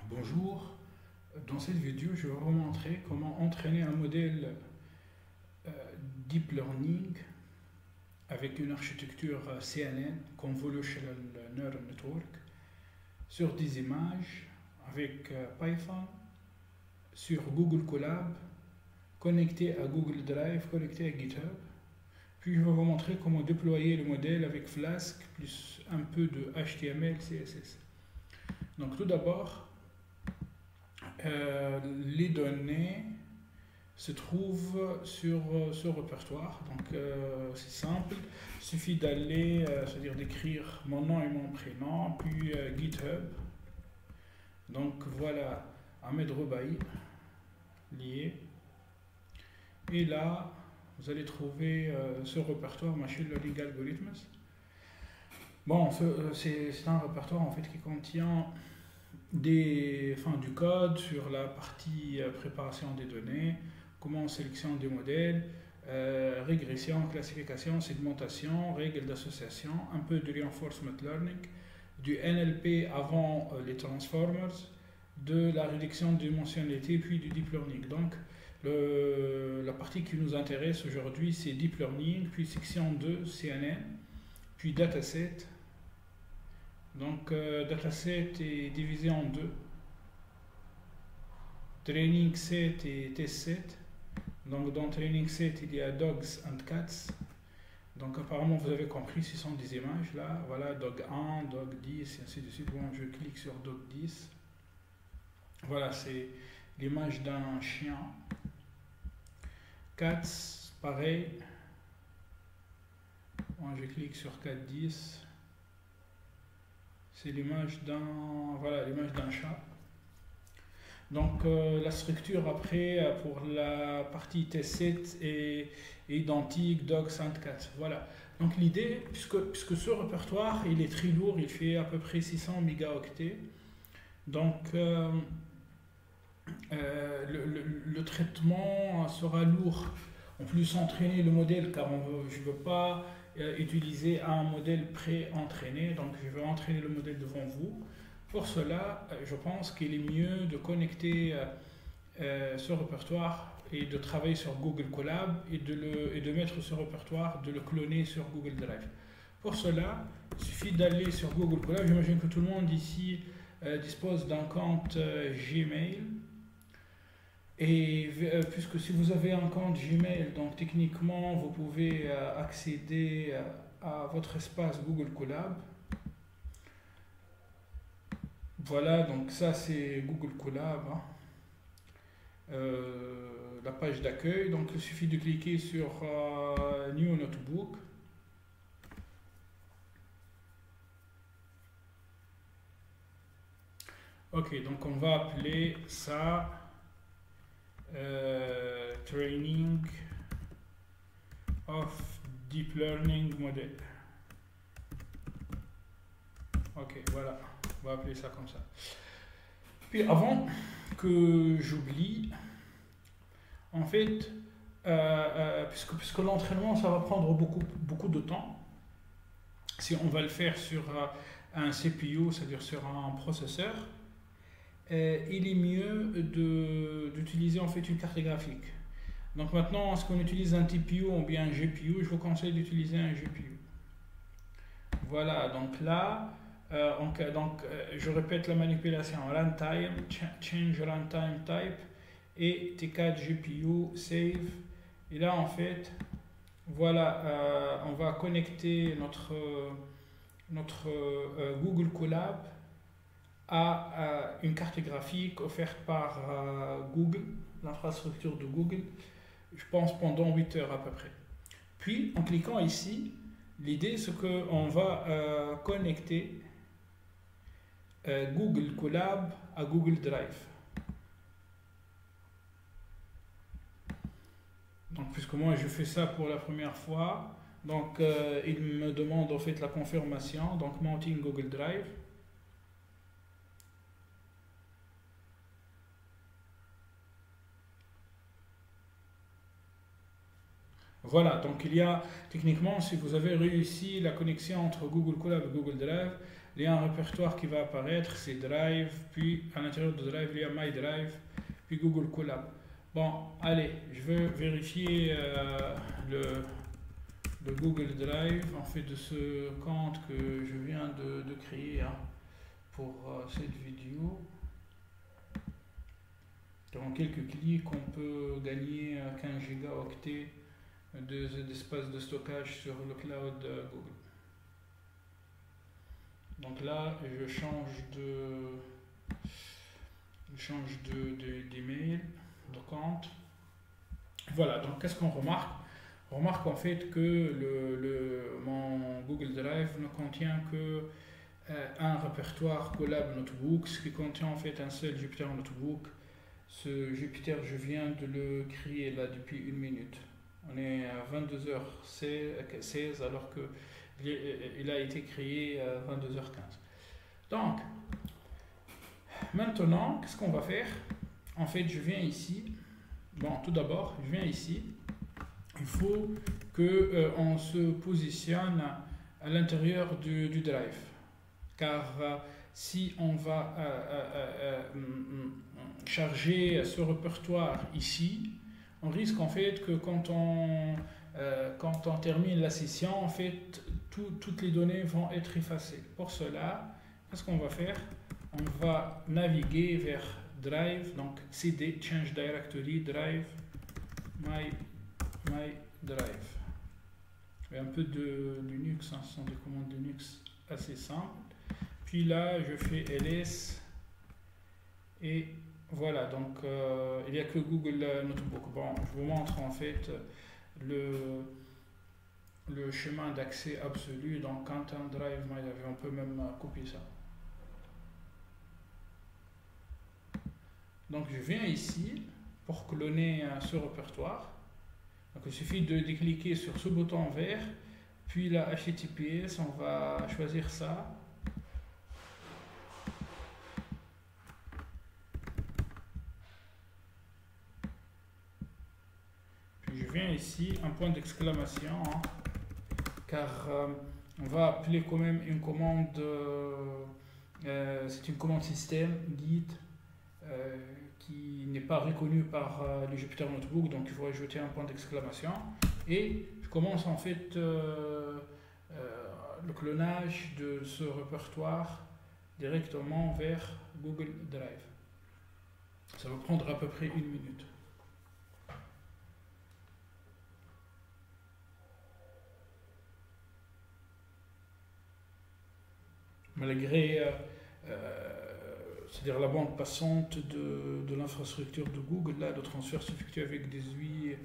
Bonjour, dans cette vidéo je vais vous montrer comment entraîner un modèle euh, Deep Learning avec une architecture CNN, Convolutional Neural Network, sur des images avec Python, sur Google Colab, connecté à Google Drive, connecté à GitHub. Puis je vais vous montrer comment déployer le modèle avec Flask plus un peu de HTML, CSS. Donc tout d'abord, les données se trouvent sur ce répertoire. Donc c'est simple, il suffit d'aller, c'est-à-dire d'écrire mon nom et mon prénom, puis GitHub. Donc voilà, Ahmed Roubaï, lié. Et là, vous allez trouver ce répertoire Machine Learning Algorithms. Bon, c'est un répertoire en fait qui contient du code sur la partie préparation des données, comment on sélectionne des modèles, régression, classification, segmentation, règles d'association, un peu de reinforcement learning, du NLP avant les transformers, de la réduction de dimensionnalité, puis du deep learning. Donc, la partie qui nous intéresse aujourd'hui, c'est deep learning, puis section 2, CNN, puis dataset. Donc, dataset est divisé en deux. Training set et test set. Donc, dans training set, il y a dogs and cats. Donc, apparemment, vous avez compris, ce sont des images là. Voilà, dog 1, dog 10, et ainsi de suite. Bon, je clique sur dog 10. Voilà, c'est l'image d'un chien. Cats, pareil. Bon, je clique sur cat 10. C'est l'image d'un chat. Donc la structure après pour la partie test7 est identique doc 104. Voilà. Donc l'idée, puisque ce répertoire il est très lourd, il fait à peu près 600 mégaoctets. Donc le traitement sera lourd. On peut entraîner le modèle car je ne veux pas utiliser un modèle pré-entraîné, donc je vais entraîner le modèle devant vous. Pour cela, je pense qu'il est mieux de connecter ce répertoire et de travailler sur Google Colab et de mettre ce répertoire, de le cloner sur Google Drive. Pour cela, il suffit d'aller sur Google Colab. J'imagine que tout le monde ici dispose d'un compte Gmail. Et puisque si vous avez un compte Gmail, donc techniquement vous pouvez accéder à votre espace Google Colab. Voilà, donc ça c'est Google Colab, hein. La page d'accueil. Donc il suffit de cliquer sur New Notebook. Ok, donc on va appeler ça Training of Deep Learning Model. Ok, voilà, on va appeler ça comme ça. Puis avant que j'oublie, en fait, puisque l'entraînement ça va prendre beaucoup de temps, si on va le faire sur un CPU, c'est-à-dire sur un processeur, il est mieux d'utiliser en fait une carte graphique. Donc maintenant, est-ce qu'on utilise un TPU ou bien un GPU? Je vous conseille d'utiliser un GPU. Voilà, donc là, je répète la manipulation runtime, change runtime type et T4 GPU save. Et là, en fait, voilà, on va connecter notre Google Colab à une carte graphique offerte par Google, l'infrastructure de Google, je pense pendant 8 heures à peu près. Puis, en cliquant ici, l'idée c'est qu'on va connecter Google Colab à Google Drive. Donc, puisque moi je fais ça pour la première fois, donc il me demande en fait la confirmation, donc mounting Google Drive. Voilà, donc il y a techniquement, si vous avez réussi la connexion entre Google Colab et Google Drive, il y a un répertoire qui va apparaître, c'est Drive, puis à l'intérieur de Drive, il y a My Drive, puis Google Colab. Bon, allez, je veux vérifier le Google Drive, en fait, de ce compte que je viens de créer pour cette vidéo. En quelques clics, on peut gagner 15 gigaoctets d'espace de stockage sur le cloud Google. Donc là, je change d'email, de compte. Voilà, donc qu'est-ce qu'on remarque? On remarque en fait que mon Google Drive ne contient que un répertoire Colab Notebook, ce qui contient en fait un seul Jupyter Notebook. Ce Jupyter, je viens de le créer là depuis 1 minute. On est à 22h16 alors qu'il a été créé à 22h15. Donc, maintenant, qu'est-ce qu'on va faire? En fait, je viens ici. Bon, tout d'abord, je viens ici. Il faut qu'on se positionne à l'intérieur du drive. Car si on va charger ce répertoire ici, on risque en fait que quand on termine la session, en fait, toutes les données vont être effacées. Pour cela, qu'est-ce qu'on va faire? On va naviguer vers Drive, donc cd, change directory, Drive, my Drive. Il y a un peu de Linux, ce sont des commandes Linux assez simples. Puis là, je fais ls et voilà, donc il n'y a que Google Notebook. Bon, je vous montre en fait le chemin d'accès absolu. Donc, quand un Drive, on peut même copier ça. Donc, je viens ici pour cloner ce répertoire. Donc, il suffit de cliquer sur ce bouton vert, puis la HTTPS, on va choisir ça. Puis je viens ici, un point d'exclamation, car on va appeler quand même une commande, c'est une commande système, git, qui n'est pas reconnue par le Jupyter Notebook, donc il faut ajouter un point d'exclamation. Et je commence en fait le clonage de ce répertoire directement vers Google Drive. Ça va prendre à peu près 1 minute. Malgré c'est-à-dire la bande passante de l'infrastructure de Google, là, le transfert s'effectue avec 18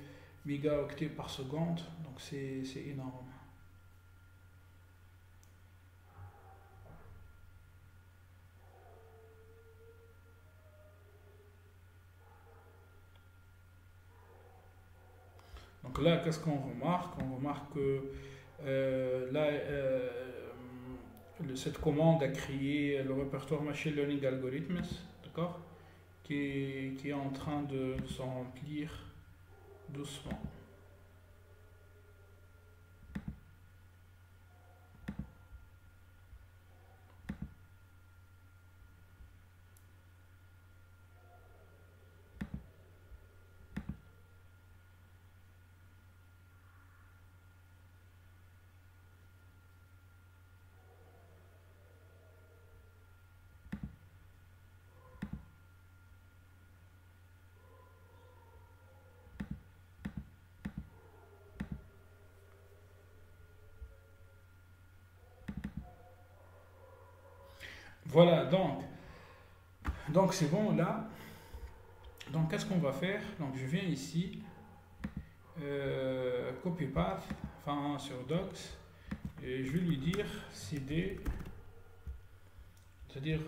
mégaoctets par seconde, donc c'est énorme. Donc là, qu'est-ce qu'on remarque? On remarque que là, cette commande a créé le répertoire Machine Learning Algorithms, d'accord, qui est en train de se remplir doucement. Voilà, donc c'est bon là. Donc qu'est-ce qu'on va faire? Donc je viens ici, copy path, enfin sur docs, et je vais lui dire cd, c'est-à-dire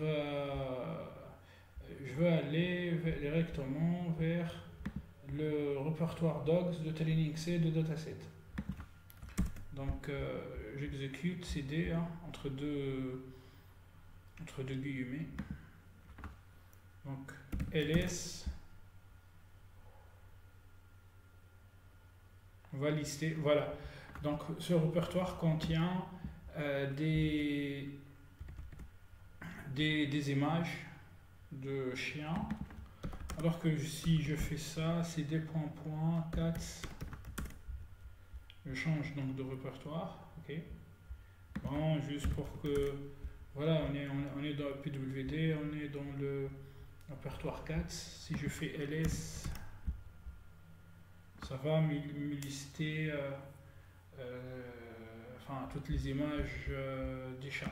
je veux aller directement vers le répertoire docs de TrainingC de dataset. Donc j'exécute cd entre deux guillemets. Donc ls, on va lister, voilà. Donc ce répertoire contient des des images de chiens. Alors que si je fais ça, c'est des points, 4. Je change donc de répertoire. Ok. Bon, juste pour que, voilà, on est dans PWD, on est dans le répertoire 4. Si je fais ls, ça va me lister enfin, toutes les images des chats.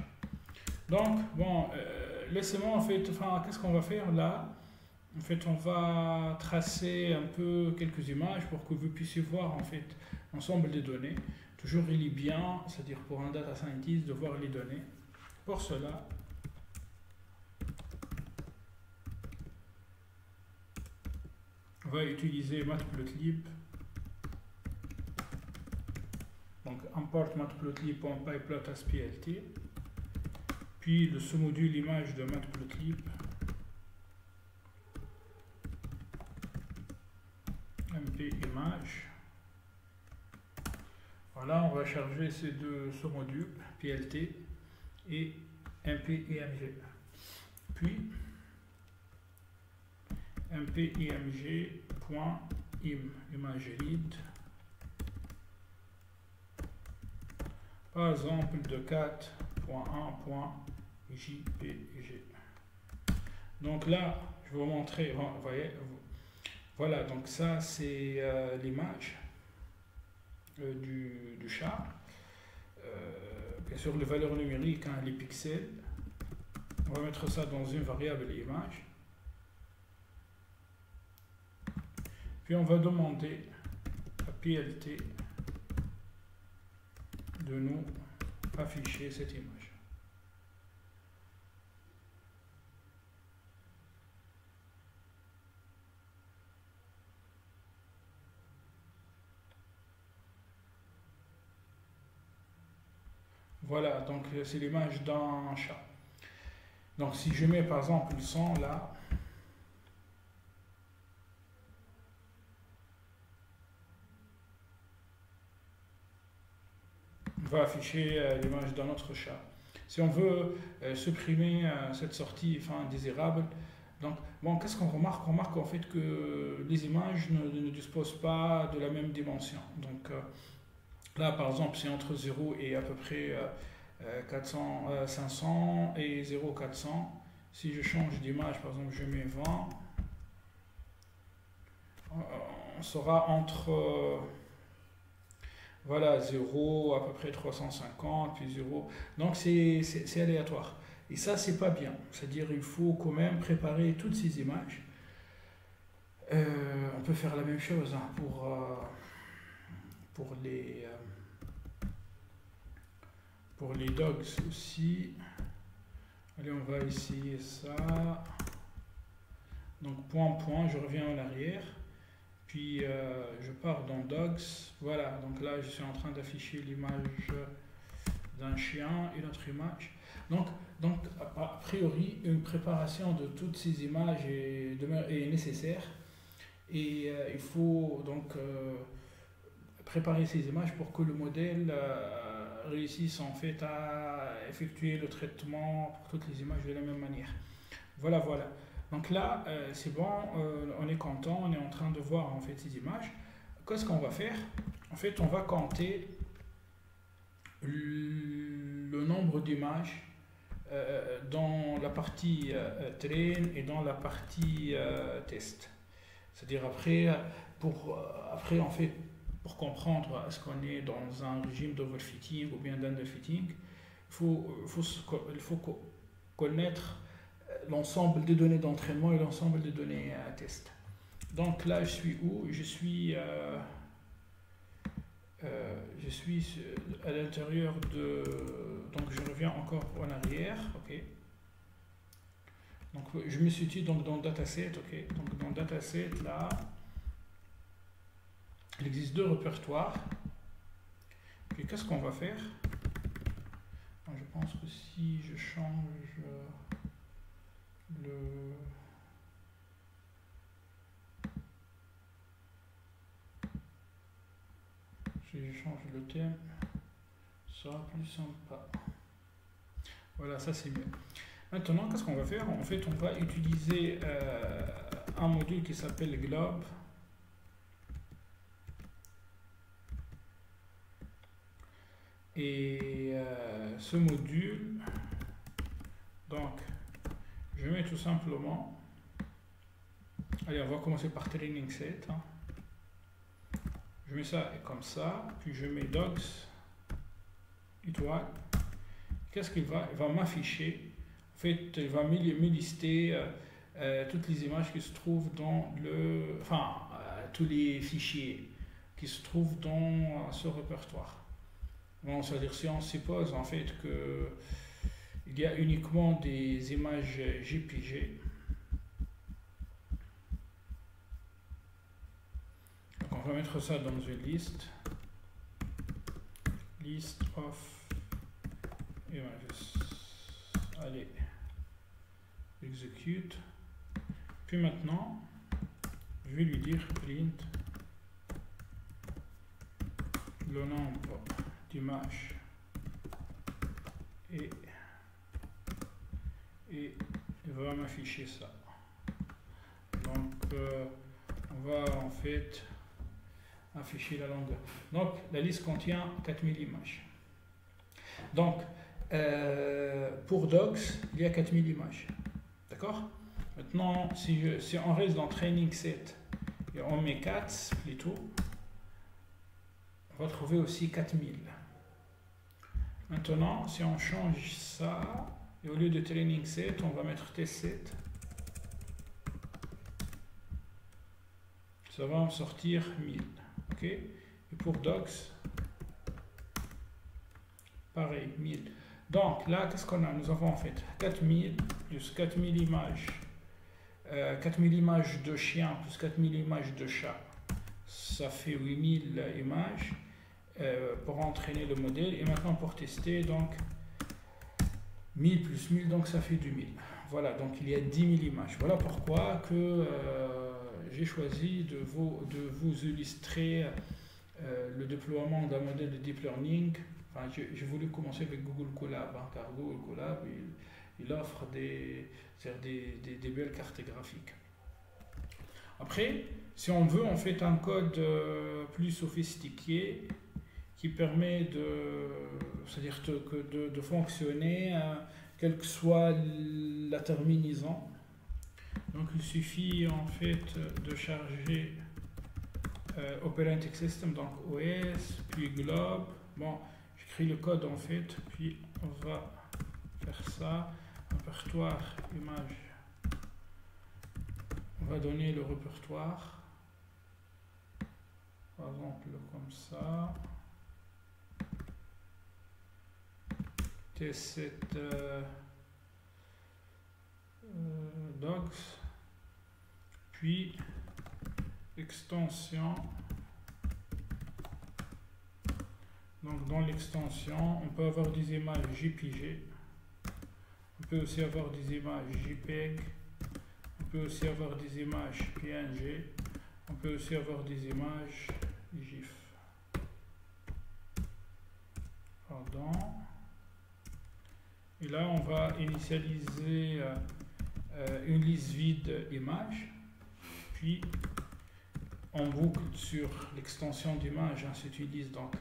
Donc, bon, laissez-moi en fait, enfin, qu'est-ce qu'on va faire là? En fait, on va tracer un peu quelques images pour que vous puissiez voir en fait l'ensemble des données. Toujours, il est bien, c'est-à-dire pour un data scientist, de voir les données. Pour cela, on va utiliser matplotlib. Donc, import matplotlib.pyplot as plt. Puis le sous-module image de matplotlib. mp image. Voilà, on va charger ces deux sous-modules, plt et mp-img. Puis mp-img.im, image lead, par exemple de 4.1.jpg. Donc là, je vais vous montrer, vous voyez, voilà, donc ça c'est l'image du chat. Bien sûr, les valeurs numériques, hein, les pixels. On va mettre ça dans une variable image. Puis on va demander à PLT de nous afficher cette image. Voilà, donc c'est l'image d'un chat. Donc si je mets par exemple le son là, on va afficher l'image d'un autre chat. Si on veut supprimer cette sortie désirable, donc bon, qu'est-ce qu'on remarque? On remarque en fait que les images ne disposent pas de la même dimension. Donc là par exemple c'est entre 0 et à peu près 500 et 0,400. Si je change d'image, par exemple je mets 20, on sera entre voilà, 0 à peu près 350, puis 0. Donc c'est aléatoire. Et ça, c'est pas bien. C'est-à-dire il faut quand même préparer toutes ces images. On peut faire la même chose hein, pour les dogs aussi. Allez, on va essayer ça. Donc point, je reviens en arrière. Puis je pars dans dogs. Voilà, donc là je suis en train d'afficher l'image d'un chien et notre image. Donc a priori, une préparation de toutes ces images est nécessaire. Et il faut donc préparer ces images pour que le modèle réussisse en fait à effectuer le traitement pour toutes les images de la même manière. Voilà. Donc là, c'est bon, on est content, on est en train de voir en fait ces images. Qu'est-ce qu'on va faire? En fait, on va compter le nombre d'images dans la partie train et dans la partie test. C'est-à-dire après en fait, pour comprendre est-ce qu'on est dans un régime d'overfitting ou bien d'underfitting, il faut connaître l'ensemble des données d'entraînement et l'ensemble des données test. Donc là, je suis où? Je suis à l'intérieur de... Donc je reviens encore en arrière, ok. Donc je me situe donc dans le dataset, ok. Donc dans le dataset, là, il existe deux répertoires. Et qu'est-ce qu'on va faire? Je pense que si je change si je change le thème, ça sera plus sympa. Voilà, ça c'est mieux. Maintenant, qu'est-ce qu'on va faire? En fait, on va utiliser un module qui s'appelle globe. Et ce module, donc, je mets tout simplement, allez, on va commencer par training set. Hein. Je mets ça comme ça, puis je mets dogs, étoile. Qu'est-ce qu'il va? Il va m'afficher. En fait, il va me lister toutes les images qui se trouvent dans le... Enfin, tous les fichiers qui se trouvent dans ce répertoire. Bon, c'est-à-dire si on suppose en fait que il y a uniquement des images JPG. Donc on va mettre ça dans une liste. List of images. Allez, execute. Puis maintenant, je vais lui dire print le nombre d'images et il va m'afficher ça. Donc on va en fait afficher la longueur. Donc la liste contient 4000 images. Donc pour docs, il y a 4000 images. D'accord? Maintenant, si on reste dans training set et on met 4 plutôt, on va trouver aussi 4000. Maintenant, si on change ça, et au lieu de training set, on va mettre test set. Ça va me sortir 1000. Ok? Et pour docs, pareil, 1000. Donc là, qu'est-ce qu'on a? Nous avons en fait 4000 plus 4000 images. 4000 images de chiens plus 4000 images de chats. Ça fait 8000 images pour entraîner le modèle. Et maintenant pour tester, donc 1000 plus 1000, donc ça fait 2000. Voilà, donc il y a 10 000 images. Voilà pourquoi que j'ai choisi de vous illustrer le déploiement d'un modèle de deep learning. Enfin, j'ai voulu commencer avec Google Colab, hein, car Google Colab, il offre des belles cartes graphiques. Après, si on veut, on fait un code plus sophistiqué qui permet c'est-à-dire de fonctionner, quelle que soit la terminaison. Donc il suffit en fait de charger Operating System, donc OS, puis Globe. Bon, j'écris le code en fait, puis on va faire ça. Répertoire image. On va donner le répertoire. Par exemple comme ça. T7 docs. Puis extension. Donc dans l'extension, on peut avoir des images JPG. On peut aussi avoir des images JPEG. On peut aussi avoir des images PNG. On peut aussi avoir des images GIF. Pardon. Et là, on va initialiser une liste vide images. Puis, on boucle sur l'extension d'image. Hein, c'est une liste donc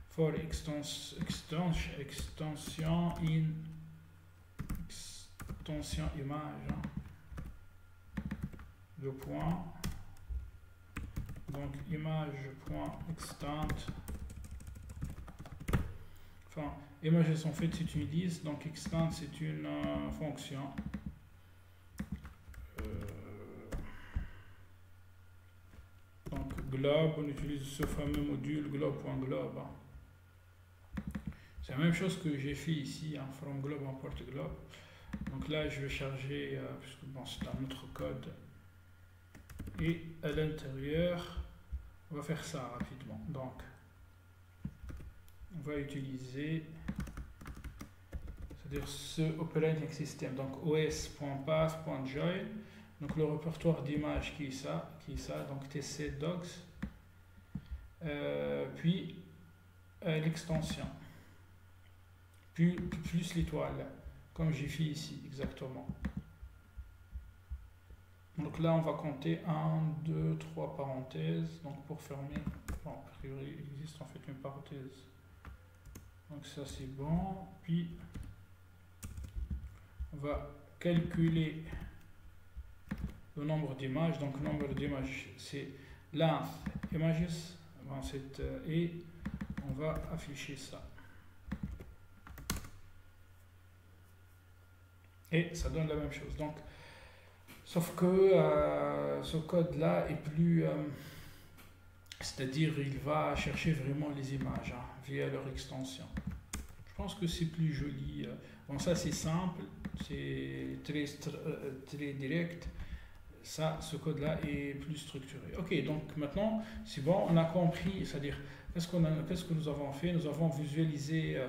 for extension image. Hein, le point. Donc, image.extend. Enfin, images en fait c'est une liste, donc extend c'est une fonction. Donc globe, on utilise ce fameux module globe.globe. C'est la même chose que j'ai fait ici, hein, from globe import globe. Donc là je vais charger, puisque bon, c'est un autre code. Et à l'intérieur, on va faire ça rapidement. Donc on va utiliser, c'est-à-dire ce operating system, donc os.path.join, donc le répertoire d'images qui est ça, donc tc docs, puis l'extension, plus l'étoile. comme j'ai fait ici, exactement. Donc là, on va compter 1, 2, 3 parenthèses. Donc pour fermer, bon, a priori, il existe en fait une parenthèse. Donc ça, c'est bon. Puis, on va calculer le nombre d'images. Donc, le nombre d'images, c'est length images. Et on va afficher ça. Et ça donne la même chose. Donc, sauf que ce code-là est plus... c'est-à-dire, il va chercher vraiment les images via leur extension. Je pense que c'est plus joli. Bon, ça, c'est simple. C'est très direct. Ça, ce code-là est plus structuré. Ok, donc maintenant, c'est bon, on a compris, c'est-à-dire, qu'est-ce que nous avons fait? Nous avons visualisé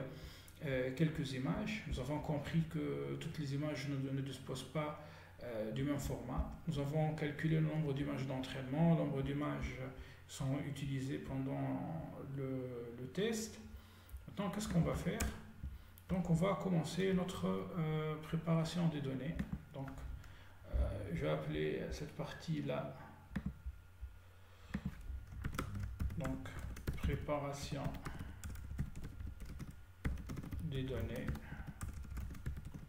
quelques images. Nous avons compris que toutes les images ne disposent pas du même format. Nous avons calculé le nombre d'images d'entraînement, le nombre d'images sont utilisées pendant le test. Maintenant, qu'est-ce qu'on va faire? Donc, on va commencer notre préparation des données. Donc, je vais appeler cette partie-là, donc, préparation des données,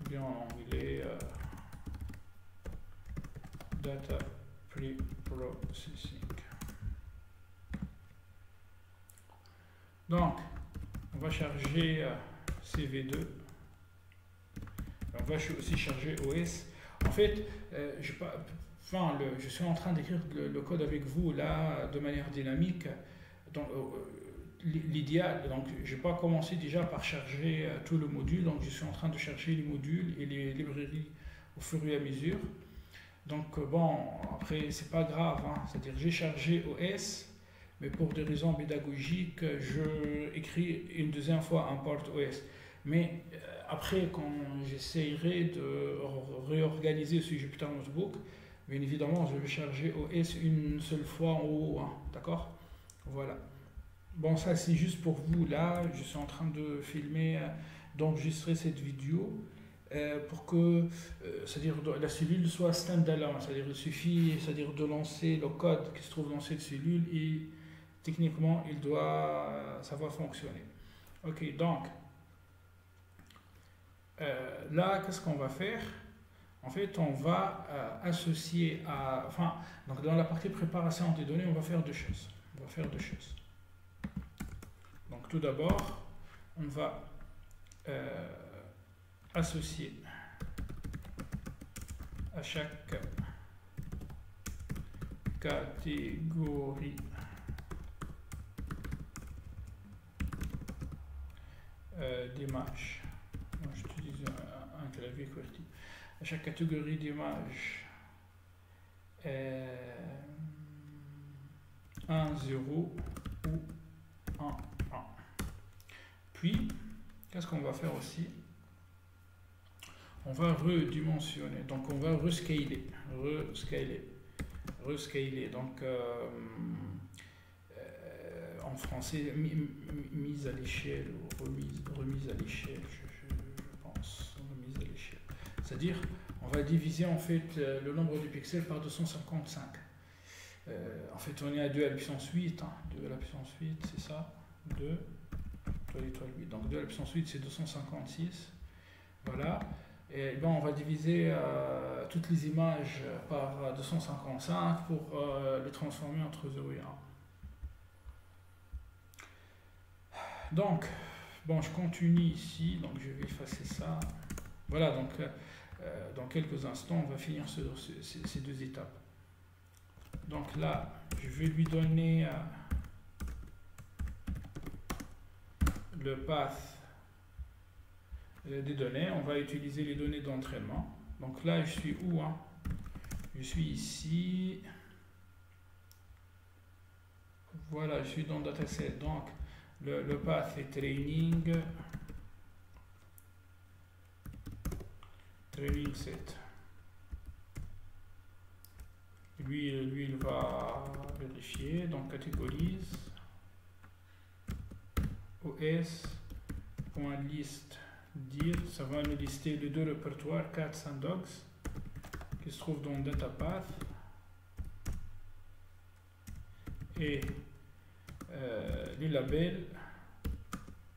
bien en anglais, data pre-processing. Donc, on va charger CV2, on va aussi charger OS. En fait, je suis en train d'écrire le code avec vous là de manière dynamique. Donc, l'idéal, donc je n'ai pas commencé déjà par charger tout le module, donc je suis en train de chercher les modules et les librairies au fur et à mesure. Donc bon, après c'est pas grave, c'est-à-dire j'ai chargé OS, mais pour des raisons pédagogiques, je écris une deuxième fois import OS. Mais après, quand j'essayerai de réorganiser sur Jupyter Notebook, bien évidemment, je vais charger OS une seule fois en haut, d'accord? Voilà. Bon, ça c'est juste pour vous, là, je suis en train de filmer, d'enregistrer cette vidéo pour que, c'est-à-dire la cellule soit standalone, c'est-à-dire il suffit, c'est-à-dire de lancer le code qui se trouve dans cette cellule et techniquement, ça va fonctionner. Ok, donc, là, qu'est-ce qu'on va faire? En fait, on va associer donc dans la partie préparation des données, on va faire deux choses. Donc, tout d'abord, on va associer à chaque catégorie d'images. J'utilise un clavier QWERTY. À chaque catégorie d'image 1, 0 ou 1, 1. Puis, qu'est-ce qu'on va faire aussi? On va redimensionner, donc on va rescaler. Donc, en français, mise à l'échelle ou remise à l'échelle, je pense, remise à l'échelle. C'est-à-dire, on va diviser en fait le nombre de pixels par 255. En fait, on est à 2 à la puissance 8. 2 à la puissance 8, c'est ça. 2, étoile 8. Donc 2 à la puissance 8, c'est 256. Voilà. Et on va diviser toutes les images par 255 pour les transformer entre 0 et 1. Donc, bon, je continue ici, donc je vais effacer ça. Voilà, donc dans quelques instants, on va finir ces deux étapes. Donc là, je vais lui donner le path des données. On va utiliser les données d'entraînement. Donc là, je suis où? Je suis ici. Voilà, je suis dans dataset. Donc, le path est training set. Lui, il va vérifier. Donc, catégorise os.list dire, ça va nous lister les deux répertoires cats and dogs qui se trouvent dans datapath et les labels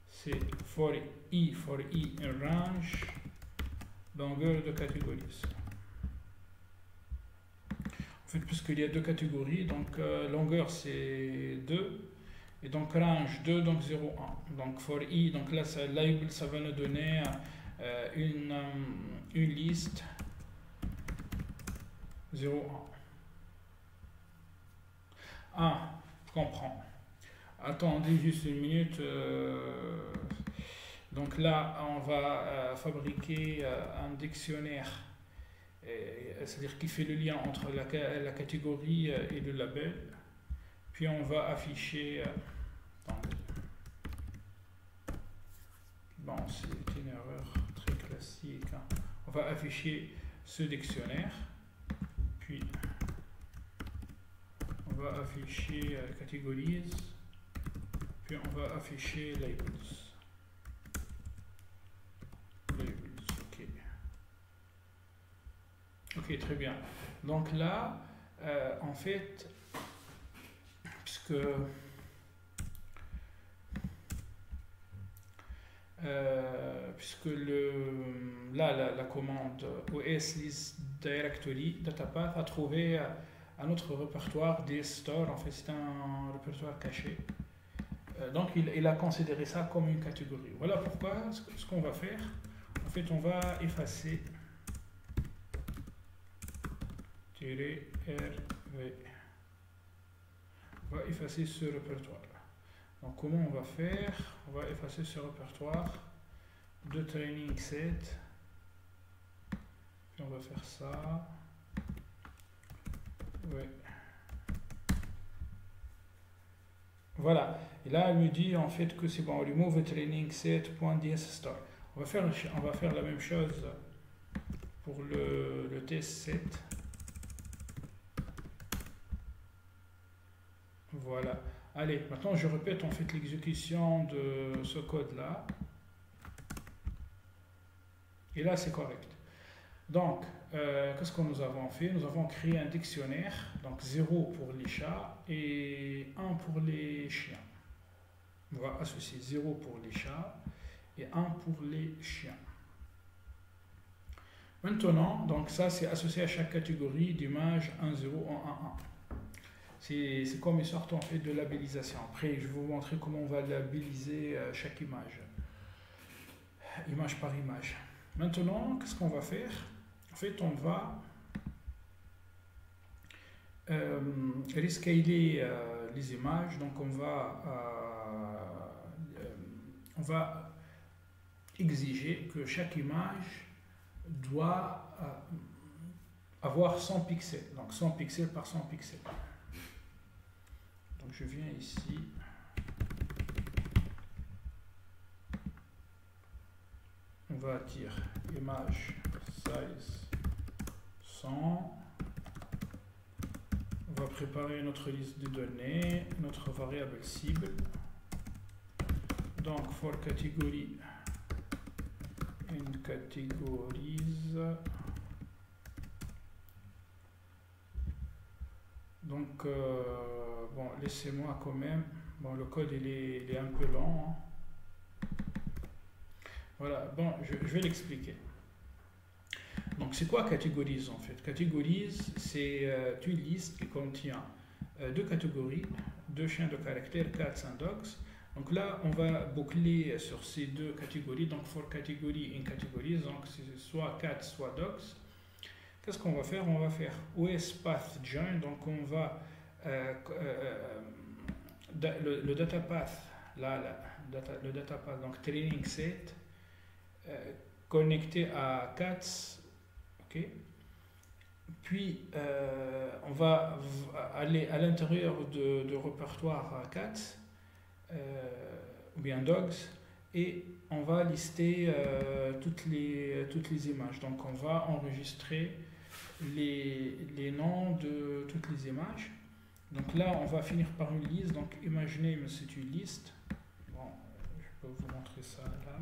c'est for i in range, longueur de catégories. En fait, puisqu'il y a deux catégories, donc longueur c'est 2 et donc range 2, donc 0, 1. Donc for i, donc là ça, label ça va nous donner une liste 0, 1. Ah, je comprends. Attendez juste une minute. Donc là, on va fabriquer un dictionnaire, c'est-à-dire qui fait le lien entre la catégorie et le label. Puis on va afficher. Attendez. Bon, c'est une erreur très classique. Hein. On va afficher ce dictionnaire. Puis on va afficher categories. Puis on va afficher labels. Ok. Ok, très bien. Donc là, en fait, puisque la commande OSList Directory Datapath a trouvé un autre répertoire DStore. En fait, c'est un répertoire caché. Donc il a considéré ça comme une catégorie. Voilà pourquoi ce qu'on va faire. En fait, on va effacer -rv. On va effacer ce répertoire. Donc comment on va faire? On va effacer ce répertoire de training set. Puis on va faire ça. Ouais. Voilà. Et là, elle me dit en fait que c'est bon. Remove training set.dsstore. On va faire la même chose pour le test set. Voilà. Allez, maintenant je répète en fait l'exécution de ce code-là. Et là, c'est correct. Donc, qu'est-ce que nous avons fait? Nous avons créé un dictionnaire, donc 0 pour les chats et 1 pour les chiens. On va associer 0 pour les chats et 1 pour les chiens. Maintenant, donc ça c'est associé à chaque catégorie d'image 1, 0, 1, 1, 1. C'est comme une sorte en fait de labellisation. Après, je vais vous montrer comment on va labelliser chaque image, image par image. Maintenant, qu'est-ce qu'on va faire? En fait, on va rescaler les images. Donc, on va exiger que chaque image doit avoir 100 pixels. Donc, 100 pixels par 100 pixels. Donc, je viens ici. On va dire image size 100. On va préparer notre liste de données, notre variable cible. Donc for category in categories. Donc bon, laissez-moi quand même. Bon, le code il est un peu lent. Hein. Voilà, bon, je vais l'expliquer. Donc, c'est quoi Categories en fait? Categories, c'est une liste qui contient deux catégories, deux chiens de caractère, cats and dogs. Donc là, on va boucler sur ces deux catégories. Donc, for category in categories, donc c'est soit cats, soit dogs. Qu'est-ce qu'on va faire? On va faire OSPath join. Donc, on va le datapath, le datapath, donc training set. Connecté à cats, ok. Puis on va aller à l'intérieur de répertoire cats ou bien dogs et on va lister toutes les images. Donc on va enregistrer les noms de toutes les images. Donc là on va finir par une liste. Donc imaginez c'est une liste. Bon, je peux vous montrer ça là.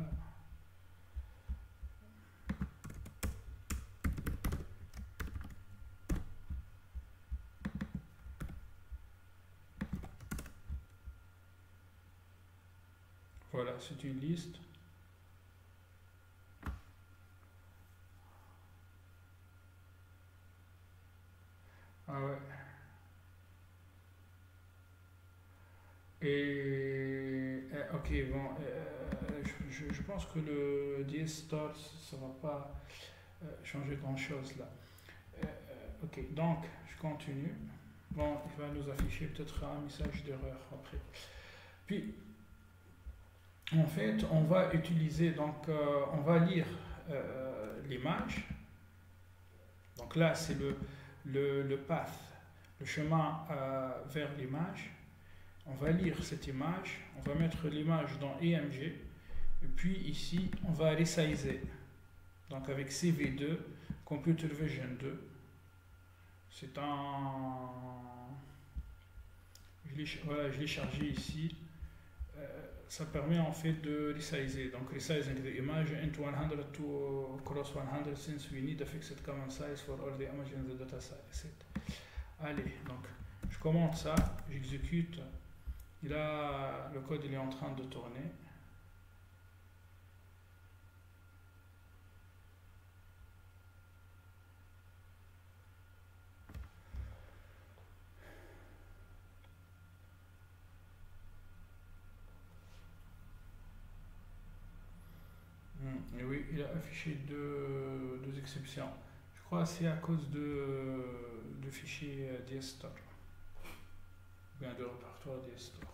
voilà, c'est une liste. Ah ouais. Ok, bon, je pense que le DS Store, ça va pas changer grand-chose là. Ok, donc je continue. Bon, il va nous afficher peut-être un message d'erreur après. Puis, en fait, on va utiliser, donc on va lire l'image. Donc là, c'est le path, le chemin vers l'image. On va lire cette image, on va mettre l'image dans EMG, et puis ici, on va resizer. Donc avec CV2, Computer Vision 2, c'est un... Voilà, je l'ai chargé ici. Ça permet en fait de resizer. Donc resizing the image into 100 to cross 100 since we need a fixed common size for all the images in the data set. Allez, donc je commente ça, j'exécute. Et là, le code il est en train de tourner. Et oui, il a affiché deux exceptions. Je crois que c'est à cause de fichier DSTOR, bien de répertoire DSTOR.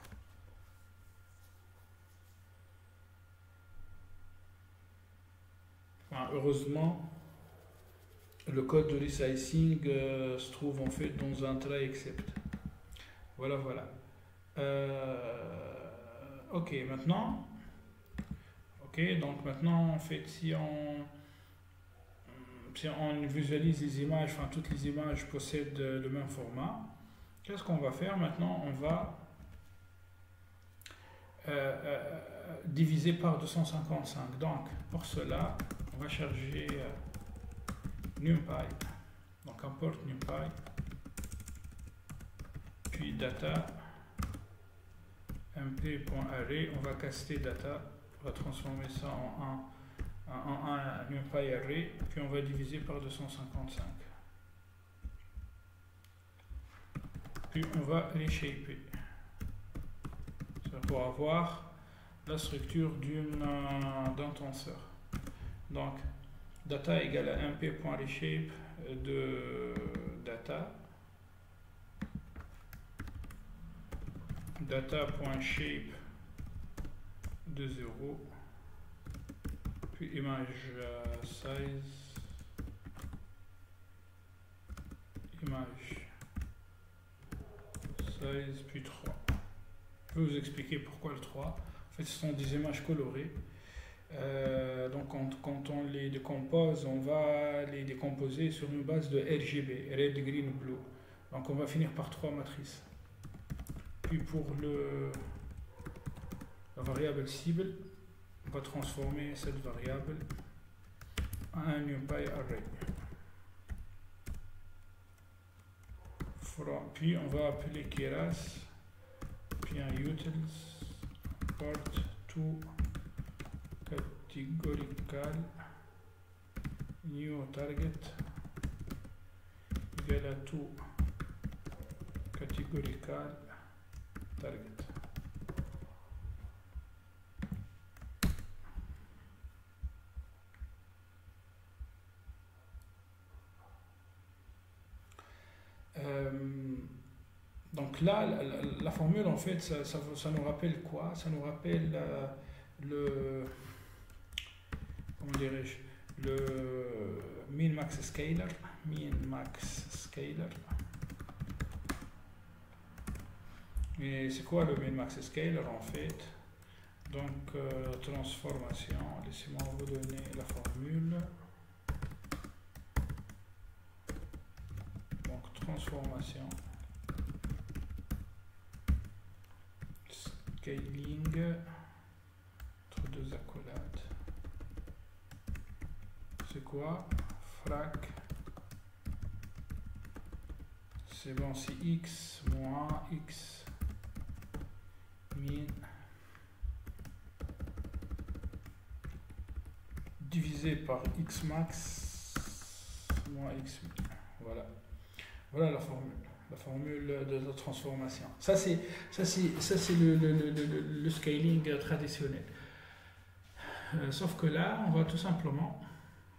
Enfin, heureusement, le code de resizing se trouve en fait dans un try except. Voilà, voilà. Ok, maintenant. Ok, donc maintenant, en fait, si on visualise les images, enfin toutes les images possèdent le même format, qu'est-ce qu'on va faire maintenant? On va diviser par 255. Donc, pour cela, on va charger NumPy. Donc, import NumPy, puis data, mp.array, on va caster data, on va transformer ça en un NumPy array, puis on va diviser par 255. Puis on va reshaper. C'est pour avoir la structure d'un tenseur. Donc, data égale à mp.reshape de data. Data.shape de 0. Puis image size. Image size, puis 3. Je vais vous expliquer pourquoi le 3. En fait, ce sont des images colorées. Donc, quand on les décompose, on va les décomposer sur une base de RGB, Red, Green, Blue. Donc, on va finir par 3 matrices. Puis, pour la variable cible, on va transformer cette variable en un NumPy array. Puis, on va appeler keras, puis un utils, port to categorical new target égale à to categorical target. Donc là, la formule, en fait, ça nous rappelle quoi? Ça nous rappelle comment dirais-je, le min-max scaler. Min-max scaler. Et c'est quoi le min-max scaler en fait? Donc, transformation, laissez-moi vous donner la formule. Donc, transformation. Scaling entre deux accolades. C'est quoi? Frac. C'est bon, c'est x moins x min divisé par x max moins x min. Voilà. Voilà la formule de la transformation. Ça c'est le scaling traditionnel. Sauf que là, on va tout simplement,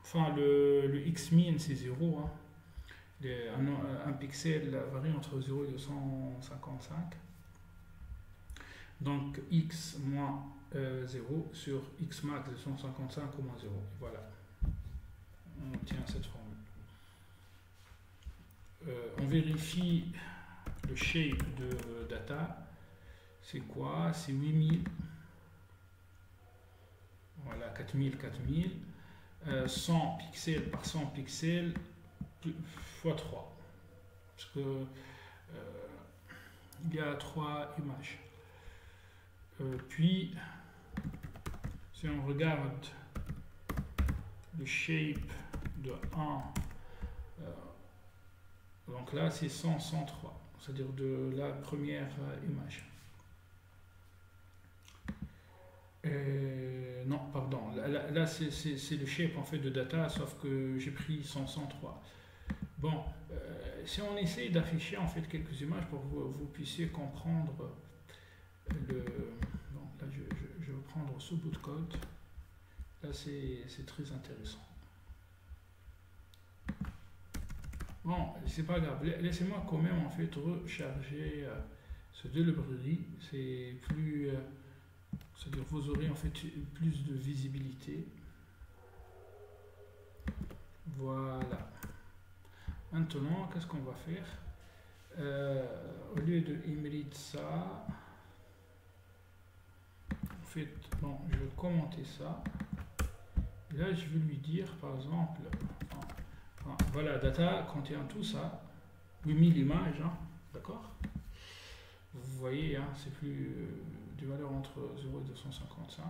enfin le x min c'est 0, hein. Un pixel varie entre 0 et 255. Donc x moins 0 sur x max 255 au moins 0. Voilà. On obtient cette formule. On vérifie le shape de data. C'est quoi? C'est 8000. Voilà, 4000, 4000. 100 pixels par 100 pixels fois 3. Parce que il y a 3 images. Puis, si on regarde le shape de 1, donc là c'est 100, 103, c'est-à-dire de la première image. Non, pardon, là c'est le shape en fait de data, sauf que j'ai pris 100, 103. Bon, si on essaye d'afficher en fait quelques images pour que vous puissiez comprendre le... Donc là je vais prendre ce bout de code. Là c'est très intéressant. Bon, c'est pas grave, laissez-moi quand même en fait recharger ce de librairie. C'est plus... c'est-à-dire vous aurez en fait plus de visibilité. Voilà. Maintenant, qu'est-ce qu'on va faire? Au lieu de inherit ça, en fait, bon, je vais commenter ça. Et là, je vais lui dire, par exemple, voilà, data contient tout ça, 8000 images, hein, d'accord? Vous voyez, hein, c'est plus des valeurs entre 0 et 255.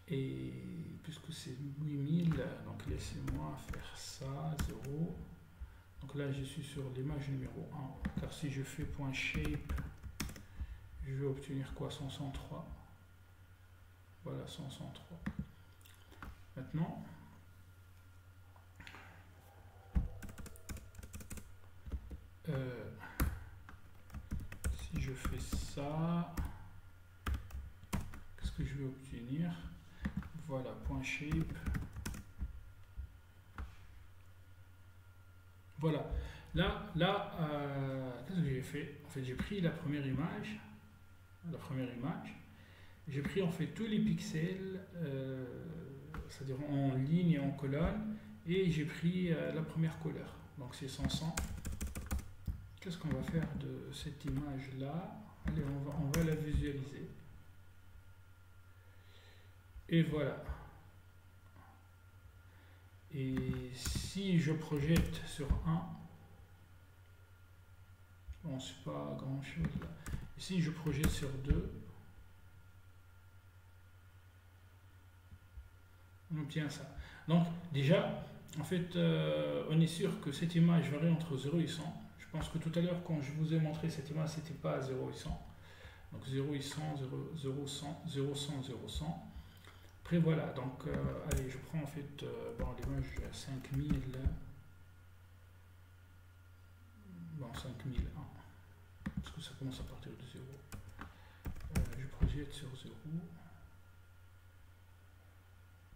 Et puisque c'est 8000, donc laissez-moi faire ça, 0. Donc là, je suis sur l'image numéro 1. Car si je fais .shape, je vais obtenir quoi? 103. Voilà, 103. Maintenant, si je fais ça, qu'est-ce que je vais obtenir? Voilà, .shape. Voilà. Là, qu'est-ce que j'ai fait? En fait, j'ai pris la première image. J'ai pris en fait tous les pixels, c'est-à-dire en ligne et en colonne, et j'ai pris la première couleur. Donc c'est 100. Qu'est-ce qu'on va faire de cette image-là? Allez, on va la visualiser. Et voilà. Et si je projette sur 1, bon, c'est pas grand-chose là. Et si je projette sur 2, on obtient ça. Donc déjà, en fait, on est sûr que cette image varie entre 0 et 100. Je pense que tout à l'heure, quand je vous ai montré cette image, c'était pas 0 et 100. Donc 0 et 100, 0, 100, 0, 100, 0, 100. Après voilà, donc allez, je prends en fait bon, l'image 5000, bon 5001, parce que ça commence à partir de 0. Je projette sur 0,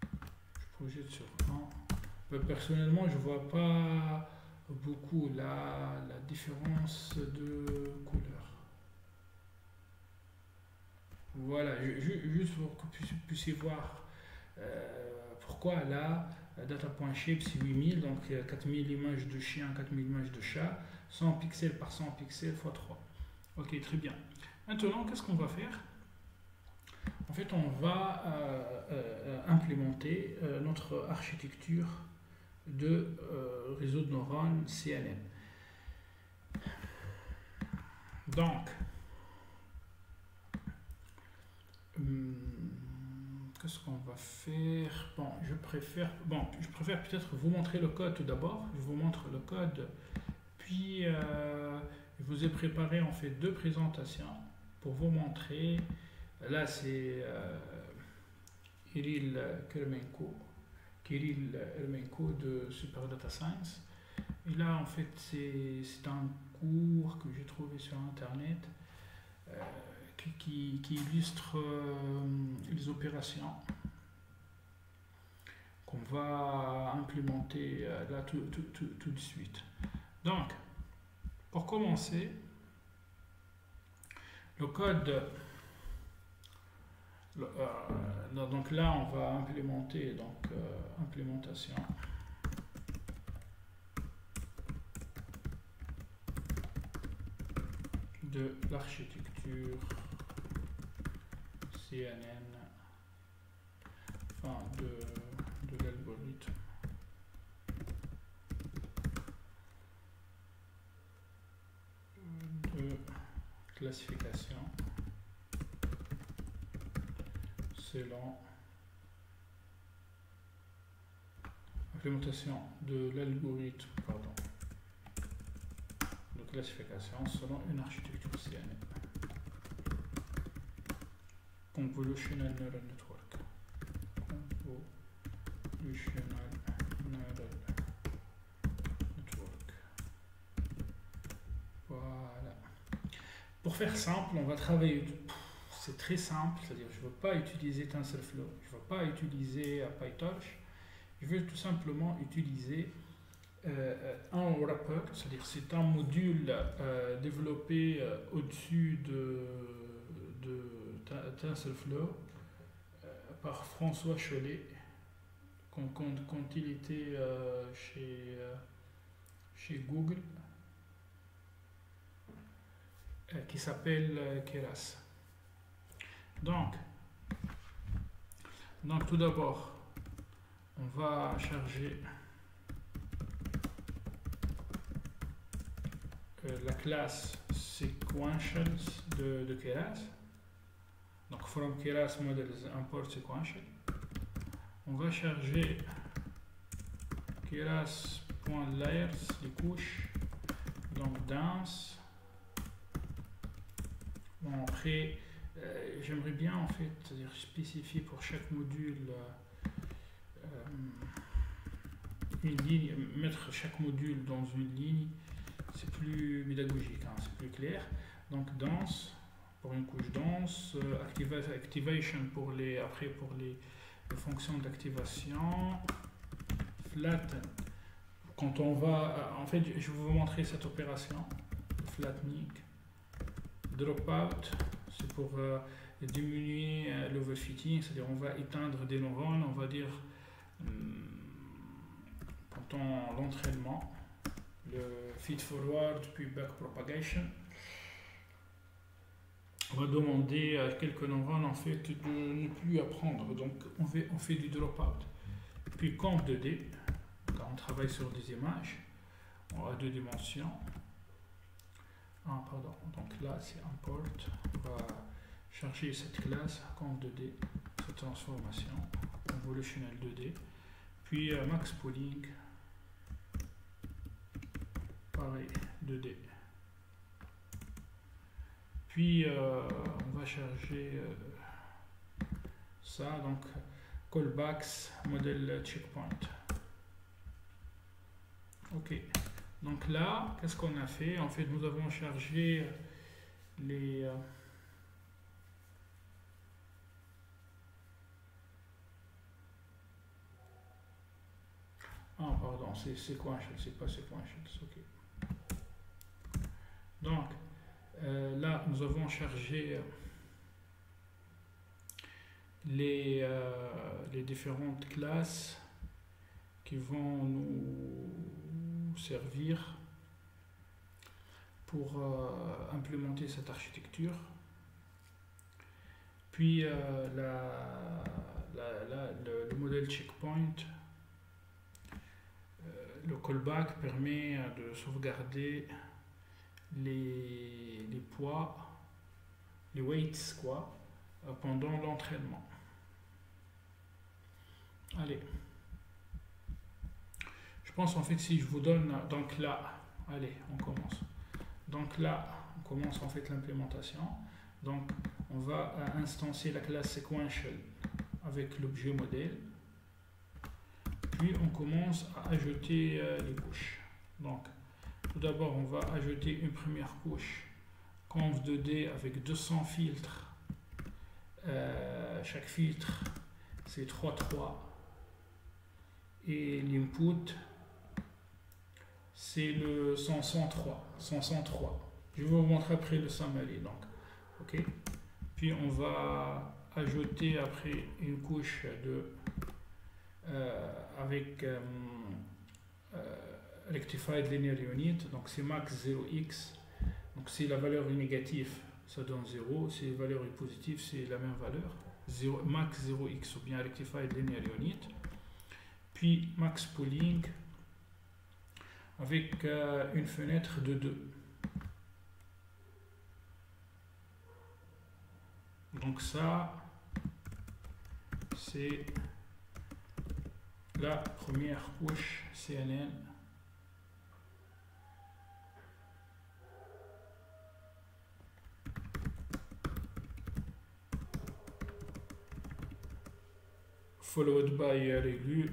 je projette sur 1. Personnellement, je vois pas beaucoup la différence de couleur. Voilà, juste pour que vous puissiez voir pourquoi là, data.shape c'est 8000, donc il y a 4000 images de chien, 4000 images de chat, 100 pixels par 100 pixels x 3. Ok, très bien. Maintenant, qu'est-ce qu'on va faire? En fait, on va implémenter notre architecture de réseau de neurones CNN. Donc, qu'est-ce qu'on va faire? Bon, je préfère peut-être vous montrer le code tout d'abord. Je vous montre le code, puis je vous ai préparé en fait deux présentations pour vous montrer. Là, c'est Kirill Kermenko, de Super Data Science. Et là, en fait, c'est un cours que j'ai trouvé sur Internet qui illustre les opérations qu'on va implémenter là tout de suite. Donc, pour commencer, le code, donc là on va implémenter, donc implémentation de l'architecture CNN, enfin de l'algorithme de classification selon implémentation de l'algorithme de classification selon une architecture CNN. Convolutional Neural Network. Convolutional Neural Network. Voilà. Pour faire simple, on va travailler. C'est très simple, c'est-à-dire je ne veux pas utiliser TensorFlow, je ne veux pas utiliser PyTorch, je veux tout simplement utiliser un wrapper, c'est-à-dire c'est un module développé au-dessus de TensorFlow par François Chollet quand il était chez Google, qui s'appelle Keras. Donc tout d'abord, on va charger la classe sequentials de Keras. Donc from Keras models import sequential. On va charger keras.layers, les couches, donc dense. Bon, après j'aimerais bien en fait, c'est-à-dire spécifier pour chaque module une ligne, mettre chaque module dans une ligne, c'est plus pédagogique, hein, c'est plus clair. Donc dense pour une couche dense, activation pour les fonctions d'activation, flatten quand on va, en fait je vais vous montrer cette opération, flattening, dropout. C'est pour diminuer l'overfitting, c'est-à-dire on va éteindre des neurones, on va dire pendant l'entraînement, le feed forward puis back propagation. On va demander à quelques neurones en fait de ne plus apprendre, donc on fait du dropout. Puis comp 2D, quand on travaille sur des images à 2 dimensions. Ah, pardon, donc là c'est import, on va charger cette classe conv 2D, cette transformation, convolutional 2D, puis max pooling, pareil, 2D. Puis on va charger ça, donc callbacks, modèle checkpoint. Ok. Donc là, qu'est-ce qu'on a fait? En fait, nous avons chargé les ah pardon, c'est sequential, c'est pas sequential, ok. Donc là, nous avons chargé les différentes classes qui vont nous servir pour implémenter cette architecture. Puis le modèle checkpoint, le callback permet de sauvegarder les poids, les weights quoi, pendant l'entraînement. Allez. Je pense en fait si je vous donne, donc là, allez, on commence. Donc là, on commence en fait l'implémentation. Donc on va instancier la classe sequential avec l'objet modèle. Puis on commence à ajouter les couches. Donc tout d'abord on va ajouter une première couche conv 2D avec 200 filtres. Chaque filtre c'est 3 et l'input c'est le 103. Je vais vous montrer après le summary. Donc, ok. Puis on va ajouter après une couche de avec rectified linear unit. Donc c'est max 0x. Donc si la valeur est négative, ça donne 0. Si la valeur est positive, c'est la même valeur. Max 0x ou bien rectified linear unit. Puis max pooling avec une fenêtre de 2. Donc ça, c'est la première couche CNN. Followed by relu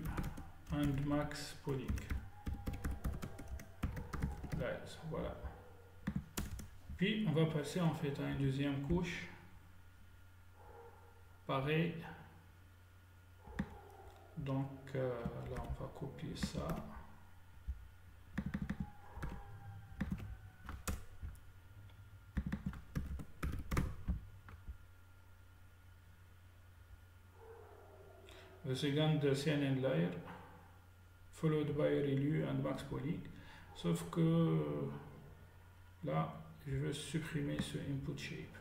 and max pooling. Voilà. Puis on va passer en fait à une deuxième couche. Pareil. Donc là on va copier ça. The second CNN layer followed by relu and max pooling. Sauf que là, je vais supprimer ce input shape.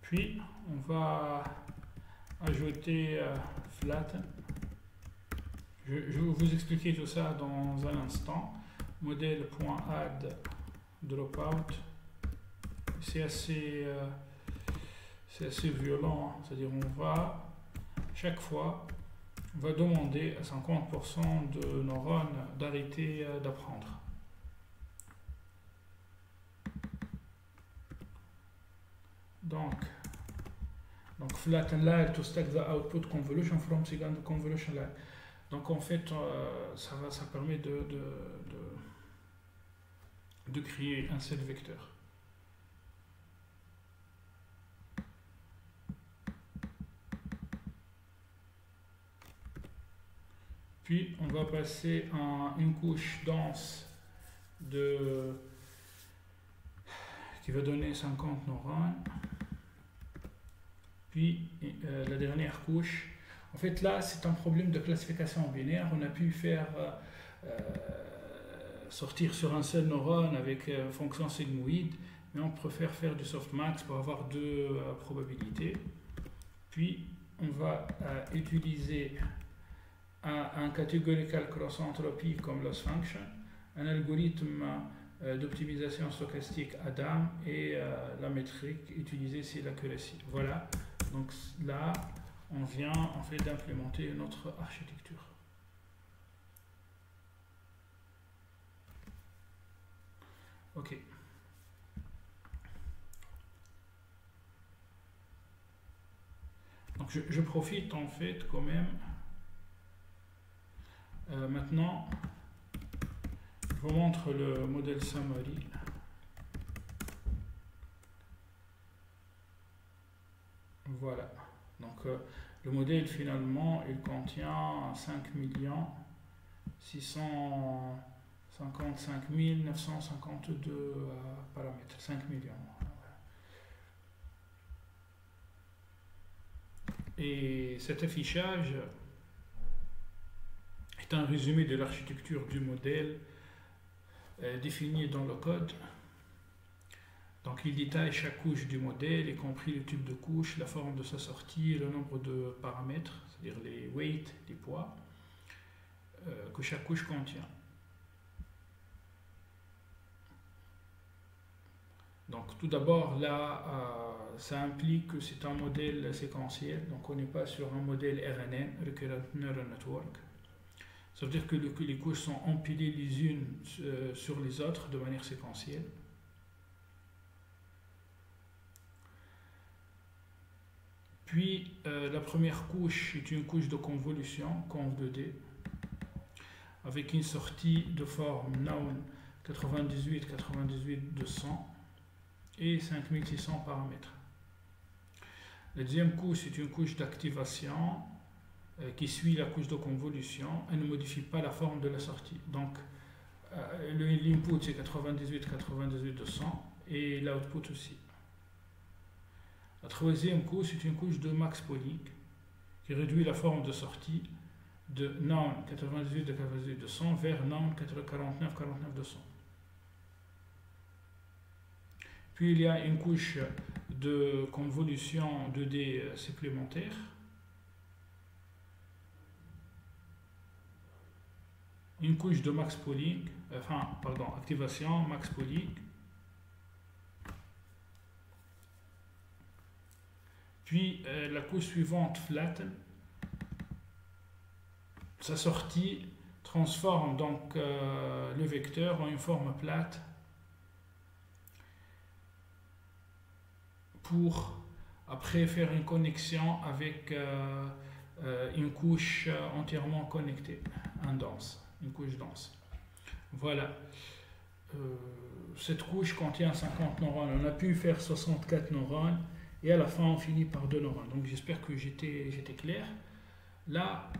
Puis, on va ajouter flatten. Je vais vous expliquer tout ça dans un instant. Modèle.add dropout. C'est assez violent, c'est-à-dire on va chaque fois on va demander à 50% de neurones d'arrêter d'apprendre. Donc flatten layer to stack the output convolution from second convolution layer. Donc en fait ça permet de créer un seul vecteur. Puis on va passer à une couche dense qui va donner 50 neurones. Puis la dernière couche. En fait là c'est un problème de classification binaire. On a pu faire sortir sur un seul neurone avec fonction sigmoïde, mais on préfère faire du softmax pour avoir deux probabilités. Puis on va utiliser un categorical cross entropy comme loss function, un algorithme d'optimisation stochastique Adam et la métrique utilisée c'est l'accuracy. Voilà, donc là on vient en fait d'implémenter notre architecture. Ok. Donc je profite en fait quand même. Maintenant, je vous montre le modèle summary. Voilà. Donc le modèle finalement il contient 5 655 952 paramètres. 5 millions. Et cet affichage est un résumé de l'architecture du modèle défini dans le code. Donc il détaille chaque couche du modèle, y compris le type de couche, la forme de sa sortie et le nombre de paramètres, c'est-à-dire les weights, les poids, que chaque couche contient. Donc tout d'abord là, ça implique que c'est un modèle séquentiel, donc on n'est pas sur un modèle RNN, Recurrent Neural Network. Ça veut dire que les couches sont empilées les unes sur les autres de manière séquentielle. Puis la première couche est une couche de convolution, conv 2D, avec une sortie de forme noun 98-98-200 et 5600 paramètres. La deuxième couche est une couche d'activation qui suit la couche de convolution et ne modifie pas la forme de la sortie. Donc l'input c'est 98-98-200 et l'output aussi. La troisième couche est une couche de max polling qui réduit la forme de sortie de noun 98-98-200 vers noun 49-49-200. Puis il y a une couche de convolution 2D supplémentaire. Une couche de max polling, activation, max polling. Puis la couche suivante, flatten. Sa sortie transforme donc le vecteur en une forme plate pour après faire une connexion avec une couche entièrement connectée, une couche dense. Voilà. Cette couche contient 50 neurones. On a pu faire 64 neurones et à la fin on finit par 2 neurones. Donc j'espère que j'étais clair. Là,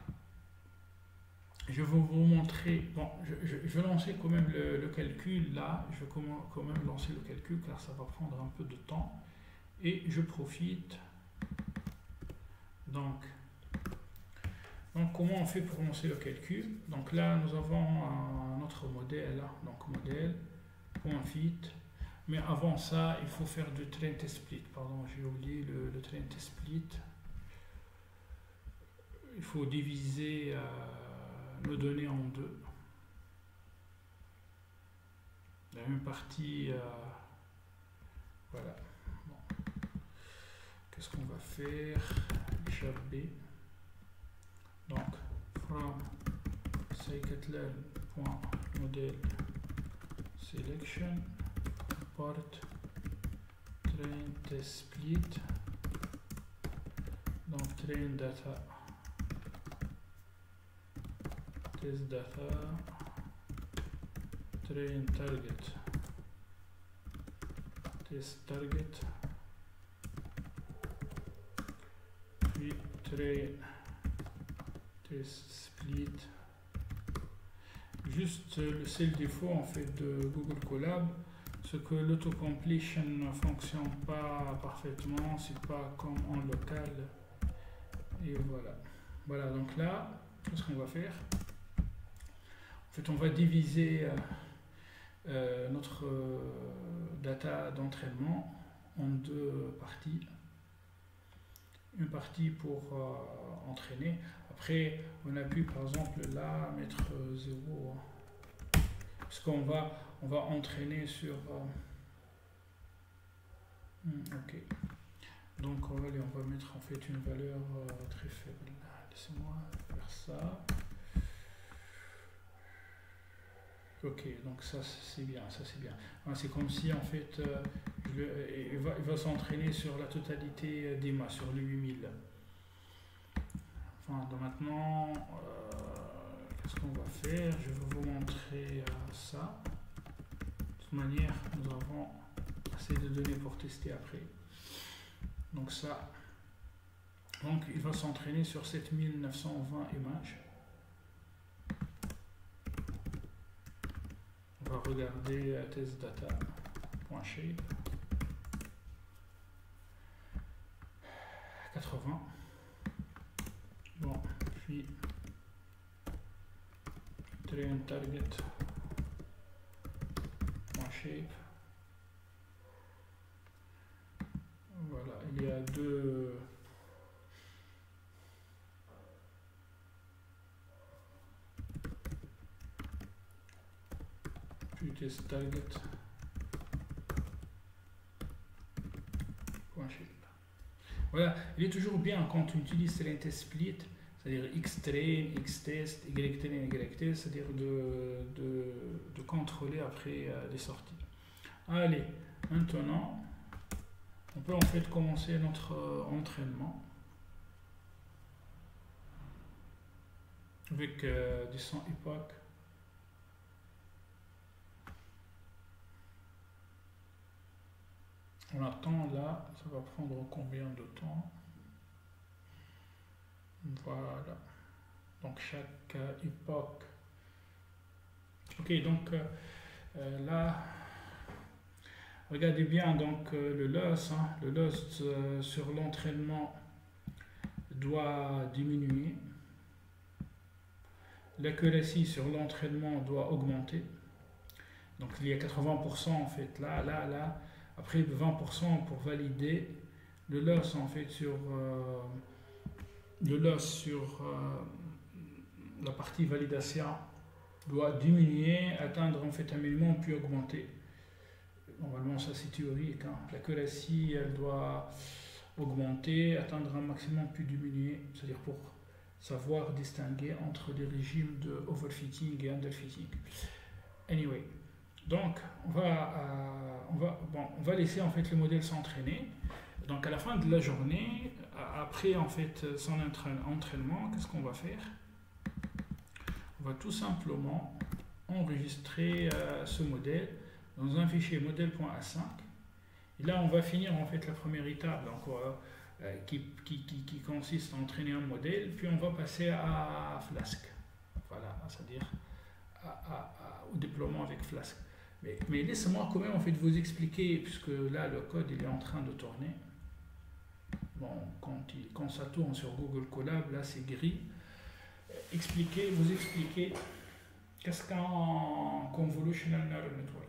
je vais vous montrer. Bon, je vais lancer quand même le calcul là. Je vais quand même lancer le calcul car ça va prendre un peu de temps. Et je profite. Donc comment on fait pour lancer le calcul? Donc là, nous avons notre modèle. Donc modèle.fit. Mais avant ça, il faut faire du train test split. Pardon, j'ai oublié le train test split. Il faut diviser nos données en deux. La même partie, voilà. Bon. Qu'est-ce qu'on va faire? Chef B. Donc, from scikit-learn.model selection import train test split. Donc, train data test data train target test target puis train test split. Juste le seul défaut en fait de Google Colab, c'est que l'autocompletion ne fonctionne pas parfaitement, c'est pas comme en local. Et voilà, donc là, qu'est-ce qu'on va faire? En fait, on va diviser notre data d'entraînement en deux parties. Une partie pour entraîner. Après, on a pu par exemple là mettre 0. Parce qu'on va entraîner sur... ok. Donc on va mettre en fait une valeur très faible. Laissez-moi faire ça. Ok, donc ça c'est bien, c'est comme si en fait il va s'entraîner sur la totalité des masses, sur les 8000. Enfin, donc maintenant, qu'est-ce qu'on va faire? Je vais vous montrer ça. De toute manière, nous avons assez de données pour tester après. Donc ça, donc il va s'entraîner sur 7920 images. On va regarder testdata.shape 80. Bon, puis train target.shape. Voilà, il y a deux. Puis test target.shape. Voilà, il est toujours bien quand on utilise train test split, c'est-à-dire X-train, X-test, Y-train, Y-test, c'est-à-dire de contrôler après les sorties. Allez, maintenant, on peut en fait commencer notre entraînement avec du 100 époques. On attend là, ça va prendre combien de temps? Voilà. Donc chaque époque. Ok, donc là, regardez bien donc le loss. Hein, le loss sur l'entraînement doit diminuer. L'accuracy sur l'entraînement doit augmenter. Donc il y a 80% en fait là, là, là. Après 20% pour valider. Le loss en fait sur la partie validation doit diminuer, atteindre en fait un minimum puis augmenter. Normalement ça c'est théorique. Hein. L'accuracy elle doit augmenter, atteindre un maximum puis diminuer. C'est-à-dire pour savoir distinguer entre les régimes de overfitting et underfitting. Anyway, donc on va laisser en fait le modèle s'entraîner. Donc à la fin de la journée, après en fait son entraînement, qu'est-ce qu'on va faire? On va tout simplement enregistrer ce modèle dans un fichier modèle.a5. Et là on va finir en fait la première étape donc, qui consiste à entraîner un modèle, puis on va passer à Flask. Voilà, c'est-à-dire au déploiement avec Flask. Mais laissez-moi quand même en fait vous expliquer, puisque là le code il est en train de tourner. Bon, quand ça tourne sur Google Colab, là c'est gris. Vous expliquer qu'est-ce qu'un Convolutional Neural Network.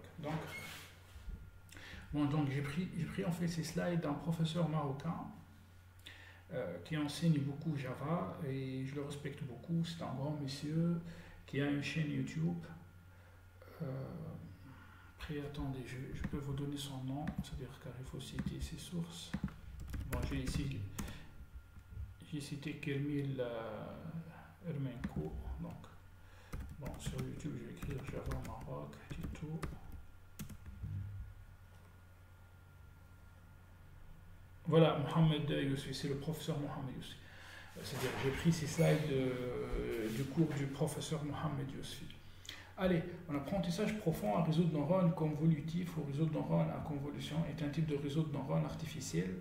Donc j'ai pris en fait ces slides d'un professeur marocain qui enseigne beaucoup Java et je le respecte beaucoup. C'est un grand monsieur qui a une chaîne YouTube. Après, attendez, je peux vous donner son nom, c'est-à-dire car il faut citer ses sources. Bon, j'ai cité Kermil Ermenko. Donc, bon, sur YouTube, je vais écrire Java Maroc, tuto. Voilà, Mohamed Yousfi, c'est le professeur Mohamed Yousfi. C'est-à-dire, j'ai pris ces slides du cours du professeur Mohamed Yousfi. Allez, un apprentissage profond à réseau de neurones convolutif ou réseau de neurones à convolution est un type de réseau de neurones artificiel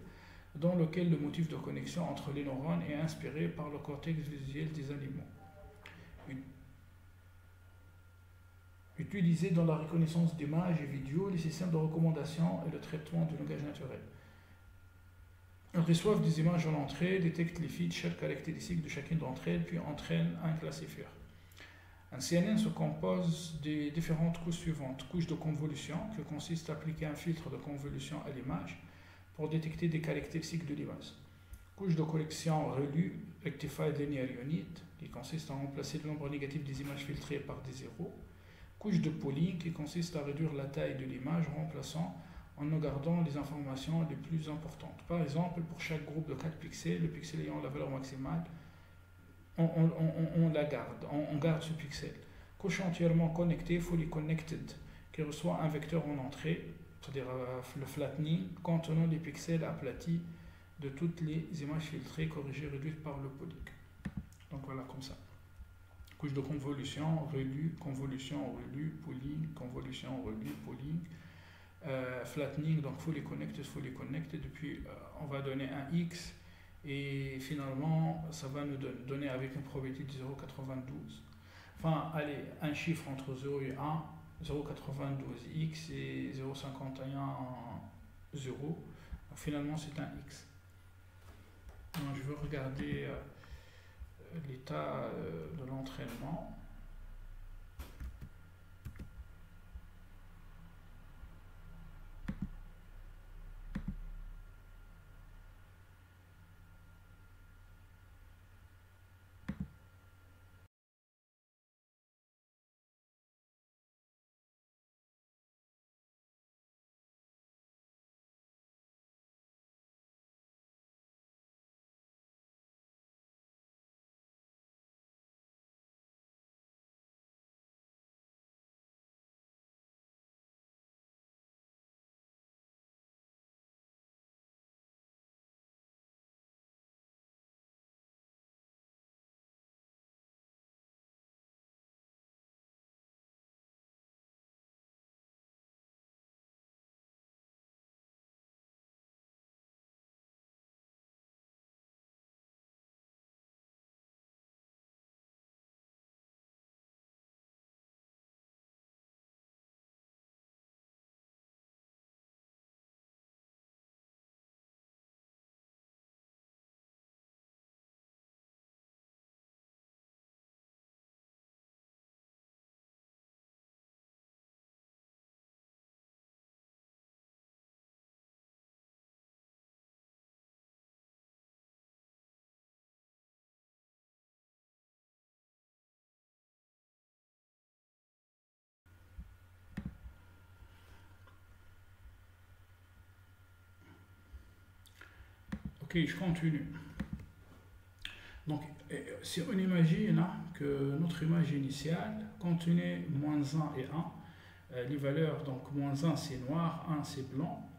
dans lequel le motif de connexion entre les neurones est inspiré par le cortex visuel des animaux. Utilisé dans la reconnaissance d'images et vidéos, les systèmes de recommandation et le traitement du langage naturel. Ils reçoivent des images en entrée, détectent les features caractéristiques de chacune d'entre elles, puis entraînent un classifieur. Un CNN se compose des différentes couches suivantes. Couche de convolution, qui consiste à appliquer un filtre de convolution à l'image pour détecter des caractéristiques de l'image. Couche de correction relue, Rectified Linear Unit, qui consiste à remplacer le nombre négatif des images filtrées par des zéros. Couche de polling, qui consiste à réduire la taille de l'image en remplaçant en ne gardant les informations les plus importantes. Par exemple, pour chaque groupe de 4 pixels, le pixel ayant la valeur maximale, on la garde, on garde ce pixel. Couche entièrement connectée, fully connected, qui reçoit un vecteur en entrée, c'est-à-dire le flattening, contenant les pixels aplatis de toutes les images filtrées, corrigées, réduites par le polling. Donc voilà, comme ça. Couche de convolution, relue, polling, convolution, relue, polling. Flattening, donc fully connected, et puis on va donner un X et finalement ça va nous donner avec une probabilité de 0,92. Enfin, allez, un chiffre entre 0 et 1, 0,92 X et 0,51 0. Donc, finalement c'est un X. Donc, je veux regarder l'état de l'entraînement. Ok, je continue. Donc, si on imagine que notre image initiale contenait -1 et 1, les valeurs, donc -1 c'est noir, 1 c'est blanc.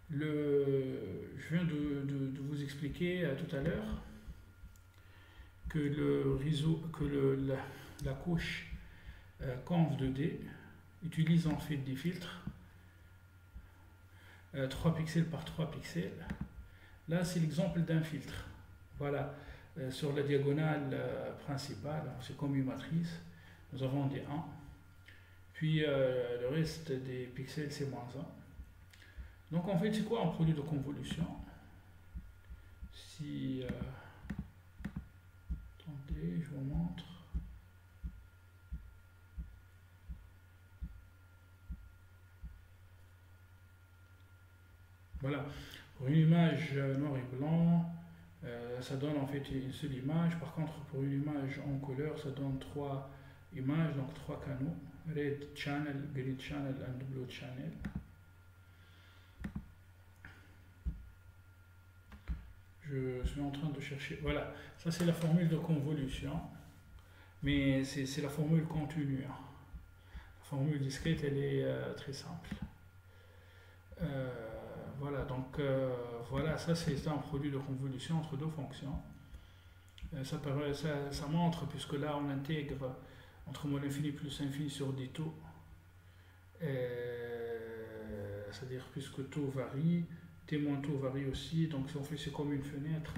Je viens de vous expliquer tout à l'heure que la couche conv2D utilise en fait des filtres 3 pixels par 3 pixels. Là, c'est l'exemple d'un filtre. Voilà, sur la diagonale principale, c'est comme une matrice, nous avons des 1. Puis le reste des pixels, c'est -1. Donc en fait, c'est quoi un produit de convolution? Si... attendez, je vous montre. Voilà, pour une image noir et blanc, ça donne en fait une seule image. Par contre, pour une image en couleur, ça donne 3 images, donc 3 canaux. Red channel, green channel and blue channel. Je suis en train de chercher. Voilà, ça c'est la formule de convolution. Mais c'est la formule continue. La formule discrète, elle est très simple. Voilà, donc voilà, ça c'est un produit de convolution entre deux fonctions. Ça montre, puisque là on intègre entre moins l'infini plus l'infini sur des taux, c'est-à-dire puisque taux varie, t moins taux varie aussi, donc si on fait c'est comme une fenêtre.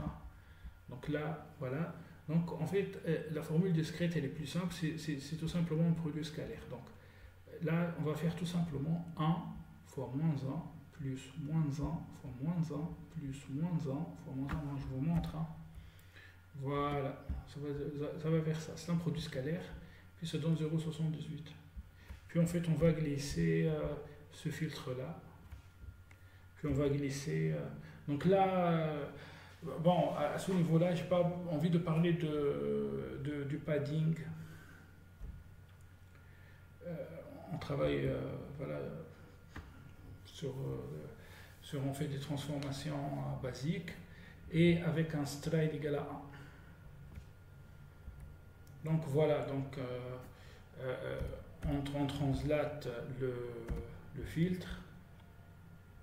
Donc là, voilà. Donc en fait, la formule discrète elle est plus simple, c'est tout simplement un produit scalaire. Donc là, on va faire tout simplement 1 fois -1 plus -1 fois -1 plus -1 fois -1. Je vous montre. Voilà, ça va vers ça. C'est un produit scalaire, puis ça donne 0,78. Puis en fait, on va glisser ce filtre-là. Puis on va glisser... donc là, bon, à ce niveau-là, je n'ai pas envie de parler du padding. On travaille voilà, sur on fait des transformations basiques et avec un stride égal à 1. Donc voilà, donc on translate le filtre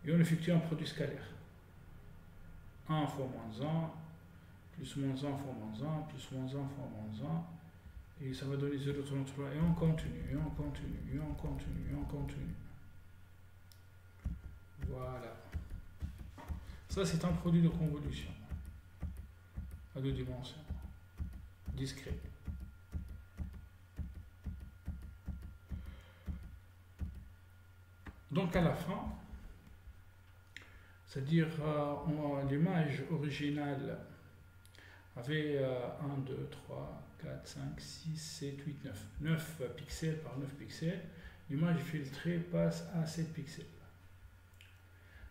et on effectue un produit scalaire. 1 fois -1, plus -1 fois -1, plus -1 fois -1, et ça va donner 0,33, et on continue, et on continue, et on continue, et on continue. Voilà. Ça, c'est un produit de convolution à 2 dimensions, discret. Donc à la fin, c'est-à-dire l'image originale avait 1, 2, 3, 4, 5, 6, 7, 8, 9. 9 pixels par 9 pixels. L'image filtrée passe à 7 pixels.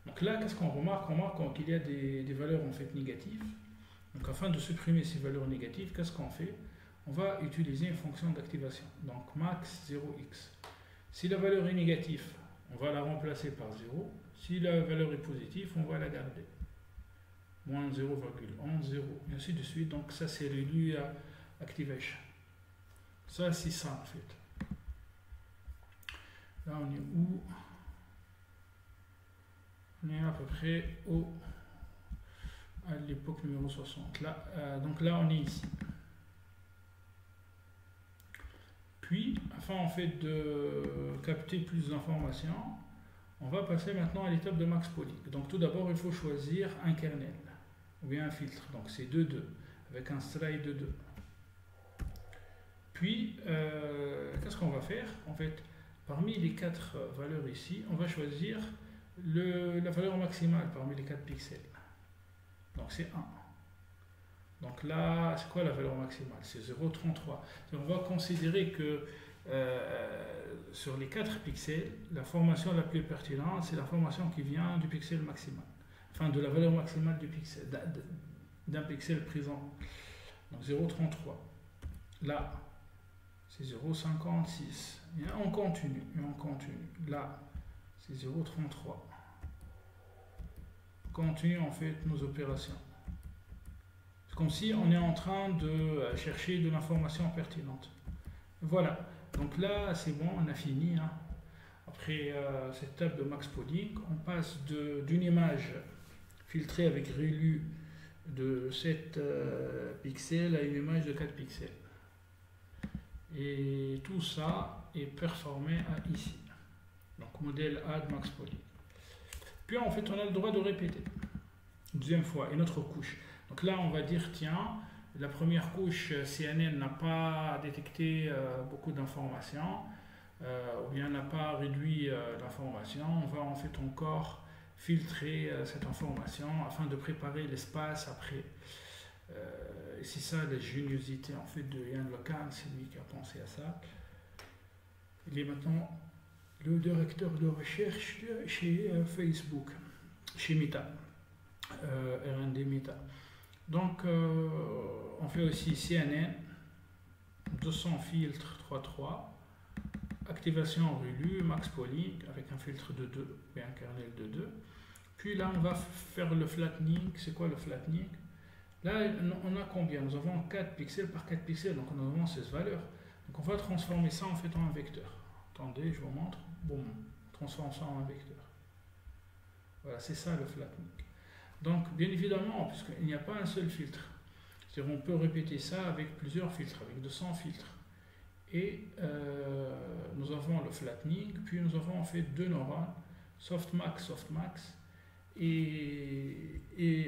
Donc là, qu'est-ce qu'on remarque? On remarque qu'il y a des valeurs en fait négatives. Donc afin de supprimer ces valeurs négatives, qu'est-ce qu'on fait? On va utiliser une fonction d'activation. Donc max 0x. Si la valeur est négative, on va la remplacer par 0. Si la valeur est positive, on va la garder. Moins 0,11, 0, et ainsi de suite. Donc ça, c'est le activation. Ça, c'est ça en fait. Là, on est où? On est à peu près à l'époque numéro 60. Là, donc là, on est ici. Puis, afin en fait de capter plus d'informations, on va passer maintenant à l'étape de max poly. Donc tout d'abord, il faut choisir un kernel ou bien un filtre. Donc c'est 2,2 avec un stride de 2. Puis, qu'est-ce qu'on va faire? En fait, parmi les 4 valeurs ici, on va choisir la valeur maximale parmi les 4 pixels. Donc c'est 1. Donc là, c'est quoi la valeur maximale? C'est 0,33. On va considérer que sur les 4 pixels, la formation la plus pertinente, c'est la formation qui vient du pixel maximal. Enfin, de la valeur maximale du pixel, d'un pixel présent. Donc 0,33. Là, c'est 0,56. Et on continue, et on continue. Là, c'est 0,33. continue en fait nos opérations. C'est comme si on est en train de chercher de l'information pertinente. Voilà, donc là c'est bon, on a fini. Hein. Après cette table de Max Poling, on passe d'une image filtrée avec ReLU de 7 pixels à une image de 4 pixels. Et tout ça est performé à ici. Donc modèle A de Max Poling. Puis en fait on a le droit de répéter. Deuxième fois, une autre couche. Donc là on va dire tiens, la première couche CNN n'a pas détecté beaucoup d'informations, ou bien n'a pas réduit l'information. On va en fait encore filtrer cette information afin de préparer l'espace après. Et c'est ça la géniosité en fait de Yann LeCun, c'est lui qui a pensé à ça. Il est maintenant le directeur de recherche chez Facebook, chez Meta, R&D Meta. Donc on fait aussi CNN, 200 filtres 3.3, activation ReLU, Max Poling avec un filtre de 2 et un kernel de 2. Puis là on va faire le flattening. C'est quoi le flattening? Là on a combien? Nous avons 4 pixels par 4 pixels, donc nous avons 16 valeurs. Donc on va transformer ça en fait en un vecteur. Attendez, je vous montre. Bon, on transforme ça en un vecteur. Voilà, c'est ça le flattening. Donc, bien évidemment, puisqu'il n'y a pas un seul filtre, c'est-à-dire on peut répéter ça avec plusieurs filtres, avec 200 filtres. Et nous avons le flattening, puis nous avons en fait deux neurones, softmax, et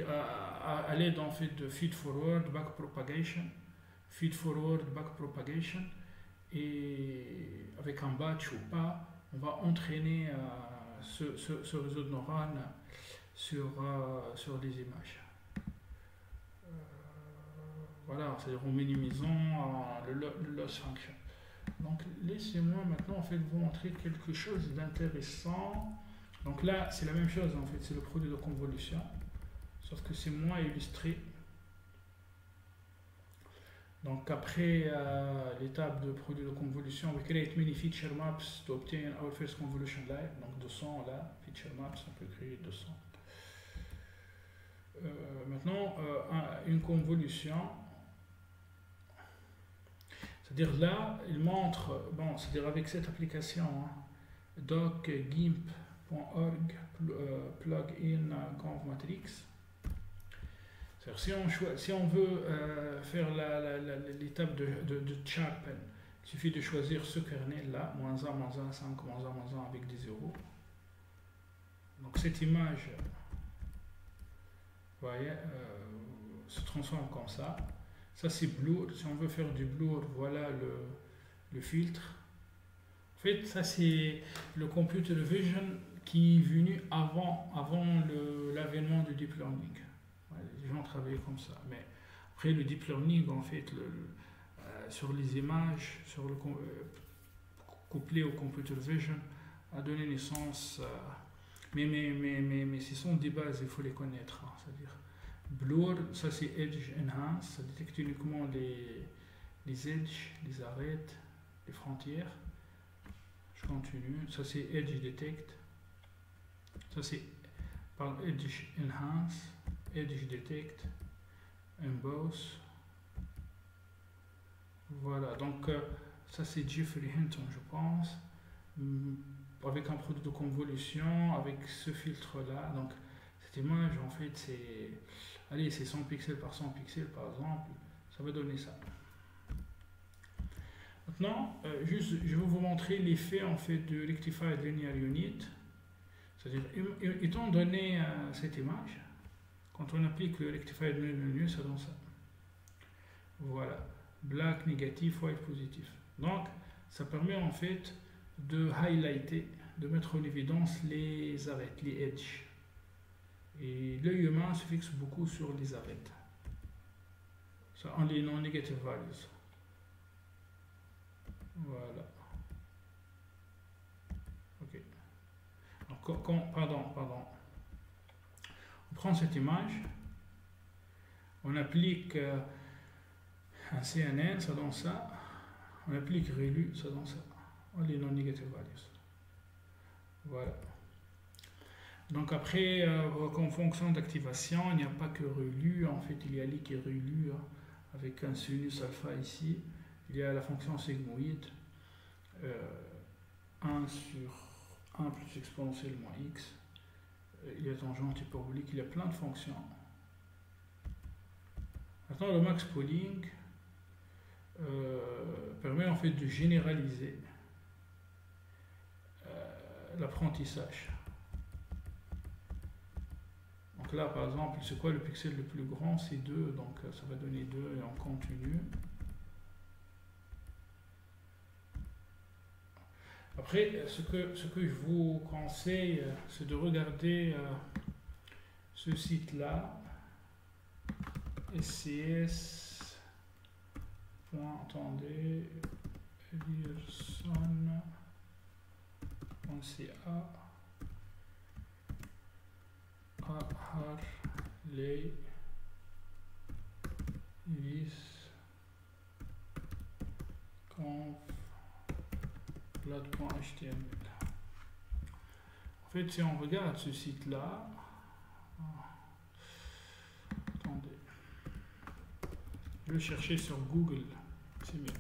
à l'aide en fait de feed-forward, backpropagation, et avec un batch ou pas, on va entraîner ce réseau de neurones sur les images. Voilà, c'est-à-dire en minimisant le loss function. Donc laissez-moi maintenant en fait vous montrer quelque chose d'intéressant. Donc là c'est la même chose en fait, c'est le produit de convolution, sauf que c'est moins illustré. Donc après l'étape de produit de convolution, we create many feature maps to obtain our first convolution live. Donc 200 là, feature maps, on peut créer 200. Maintenant, une convolution, c'est-à-dire là, il montre, bon, c'est-à-dire avec cette application, hein, docgimp.org plugin convmatrix. Si on veut faire l'étape de sharpen, il suffit de choisir ce kernel là, -1, -1, 5, -1, -1 avec des zéros. Donc cette image, vous voyez, se transforme comme ça. Ça c'est blur. Si on veut faire du blur, voilà le filtre. En fait, ça c'est le computer vision qui est venu avant l'avènement du deep learning. Ouais, les gens travaillaient comme ça. Mais après le deep learning, en fait, sur les images, couplé au computer vision, a donné naissance. Mais ce sont des bases, il faut les connaître. Hein, c'est-à-dire, blur, ça c'est edge enhance, ça détecte uniquement les edges, les arêtes, les frontières. Je continue, ça c'est edge detect, ça c'est par edge enhance, edge detect, emboss. Voilà, donc ça c'est Jeffrey Hinton, je pense. Avec un produit de convolution, avec ce filtre là. Donc cette image en fait c'est 100 pixels par 100 pixels par exemple, ça va donner ça. Maintenant juste je vais vous montrer l'effet en fait de Rectified Linear Unit, c'est-à-dire étant donné cette image, quand on applique le Rectified Linear Unit, ça donne ça. Voilà, black négatif, white positif. Donc ça permet en fait de highlighter, de mettre en évidence les arêtes, les edges. Et l'œil humain se fixe beaucoup sur les arêtes. Ça en les non-negative values. Voilà. Ok. Donc, pardon. On prend cette image, on applique un CNN, ça donne ça. On applique ReLU, ça donne ça. Les non-negative values. Voilà. Donc après, en fonction d'activation, il n'y a pas que relu, en fait il y a li qui est relu hein, avec un sinus alpha ici. Il y a la fonction sigmoïde, euh, 1 sur 1 plus exponentielle moins x. Il y a tangente hyperbolique, il y a plein de fonctions. Maintenant le max pooling permet en fait de généraliser l'apprentissage. Donc là, par exemple, c'est quoi le pixel le plus grand? C'est 2, donc ça va donner 2 et on continue. Après, ce que je vous conseille, c'est de regarder ce site-là, scs. Attendez, Elierson.ca Harley vis conf plat.html. En fait, si on regarde ce site-là, attendez, je vais chercher sur Google, c'est mieux.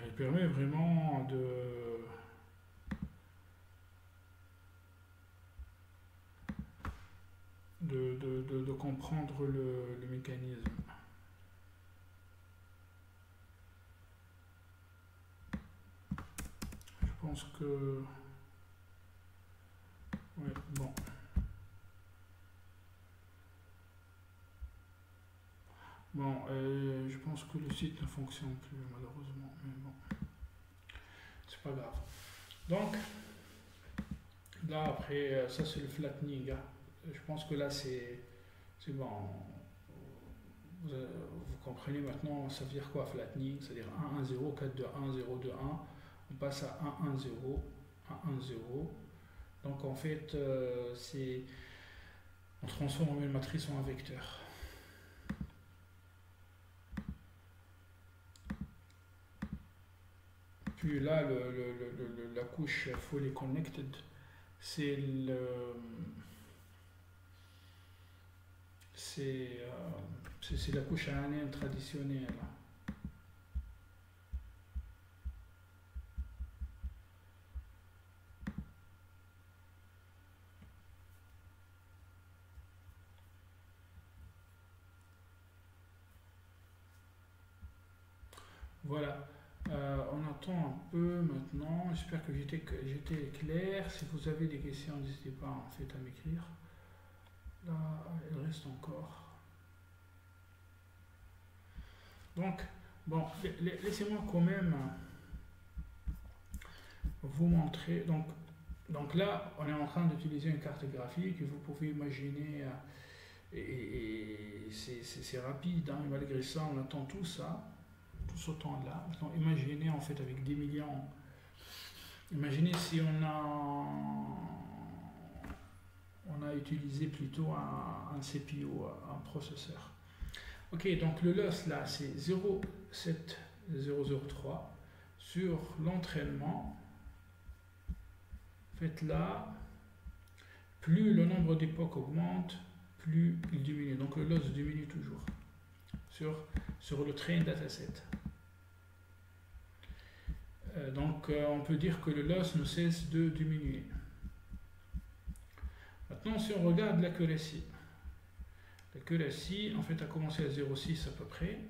Elle permet vraiment de comprendre le mécanisme. Je pense que... Ouais, bon. Bon, je pense que le site ne fonctionne plus malheureusement, mais bon, c'est pas grave. Donc, là après, ça c'est le flattening. Hein. Je pense que là c'est bon. Vous comprenez maintenant, ça veut dire quoi flattening? C'est-à-dire 1, 1, 0, 4, 2, 1, 0, 2, 1. On passe à 1, 1, 0, 1, 1, 0. Donc en fait, on transforme une matrice en un vecteur. Puis là, la couche fully connected, c'est la couche ANN traditionnelle. Voilà. On attend un peu maintenant. J'espère que j'étais clair. Si vous avez des questions, n'hésitez pas en fait à m'écrire. Là, il reste encore. Donc, bon, laissez-moi quand même vous montrer. Donc là, on est en train d'utiliser une carte graphique que vous pouvez imaginer. Et c'est rapide, hein, malgré ça, on attend tout ça. Tout ce temps-là. Maintenant, imaginez en fait avec des millions. Imaginez si on a utilisé plutôt un CPU, un processeur. Ok, donc le loss là c'est 0,7003 sur l'entraînement. En fait là, plus le nombre d'époques augmente, plus il diminue. Donc le loss diminue toujours sur le train dataset. Donc on peut dire que le loss ne cesse de diminuer. Maintenant si on regarde l'accuracy en fait a commencé à 0,6 à peu près.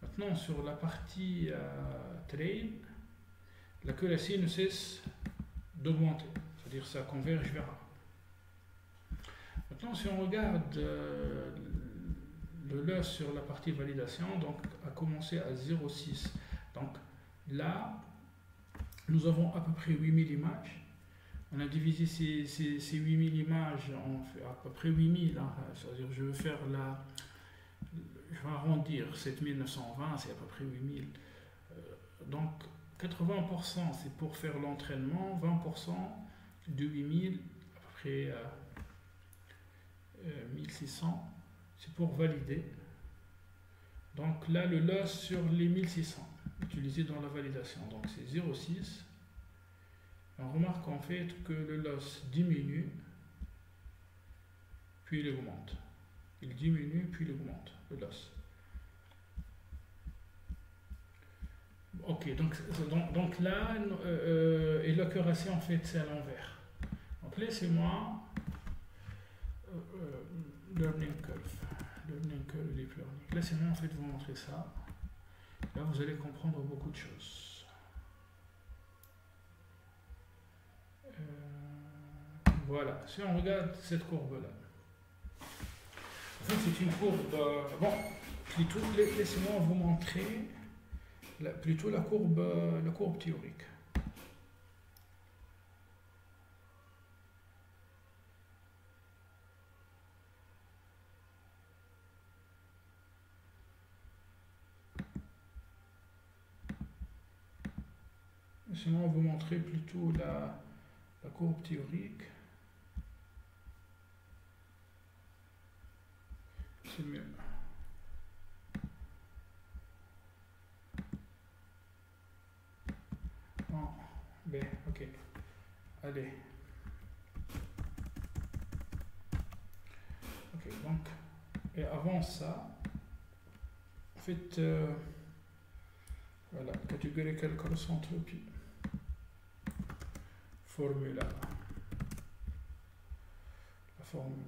Maintenant sur la partie train, l'accuracy ne cesse d'augmenter, c'est-à-dire ça converge vers 1. Maintenant si on regarde le loss sur la partie validation, donc a commencé à 0,6. Donc là nous avons à peu près 8000 images. On a divisé ces 8000 images en fait à peu près 8000. Hein, c'est-à-dire, je vais arrondir 7920, c'est à peu près 8000. Donc 80% c'est pour faire l'entraînement, 20% de 8000, à peu près 1600, c'est pour valider. Donc là, le loss sur les 1600 utilisé dans la validation, donc c'est 0,6. On remarque en fait que le loss diminue, puis il augmente. Il diminue, puis il augmente, le loss. Ok, donc là, et l'accuracy en fait c'est à l'envers. Donc laissez-moi learning curve, deep learning. Laissez-moi en fait vous montrer ça. Là vous allez comprendre beaucoup de choses. Voilà, si on regarde cette courbe là, en fait c'est une courbe, bon, plutôt laissez-moi vous montrer plutôt la courbe théorique. Laissez-moi vous montrer plutôt la courbe théorique. C'est mieux. Oh, B, ok. Allez. Ok, donc, et avant ça, en fait, voilà, categorical cross entropy. Formula. La formule.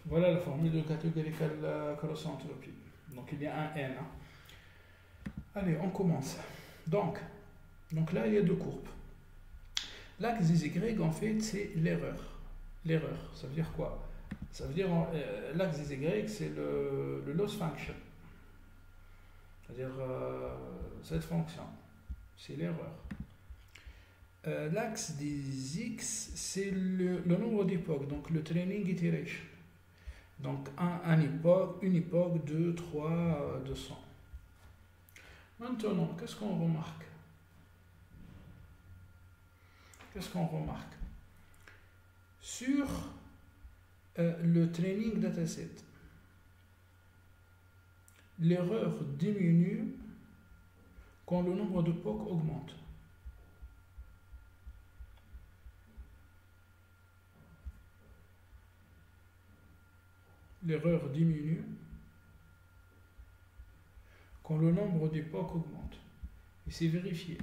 Voilà la formule de categorical cross entropy. Donc il y a un n. Hein. Allez, on commence. Donc là, il y a deux courbes. L'axe des Y, en fait, c'est l'erreur. L'erreur, ça veut dire quoi? Ça veut dire l'axe des Y, c'est le loss function. C'est-à-dire cette fonction. C'est l'erreur. L'axe des X, c'est le nombre d'époques, donc le training iteration. Donc une époque, 2, 3, 200. Maintenant, qu'est-ce qu'on remarque? Sur le training dataset, l'erreur diminue quand le nombre d'époques augmente. L'erreur diminue quand le nombre d'époques augmente. Et c'est vérifié.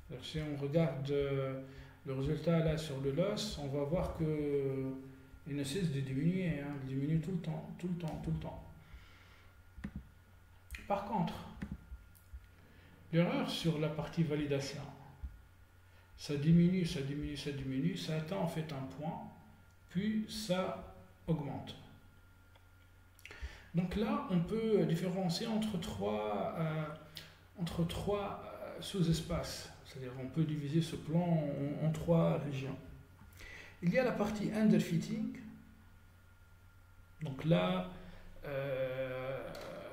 Alors, si on regarde le résultat là sur le loss, on va voir que il ne cesse de diminuer, hein. Il diminue tout le temps. Par contre, l'erreur sur la partie validation, ça diminue, ça atteint en fait un point, puis ça augmente. Donc là, on peut différencier entre trois sous-espaces. C'est-à-dire on peut diviser ce plan en trois régions. Il y a la partie underfitting. Donc là,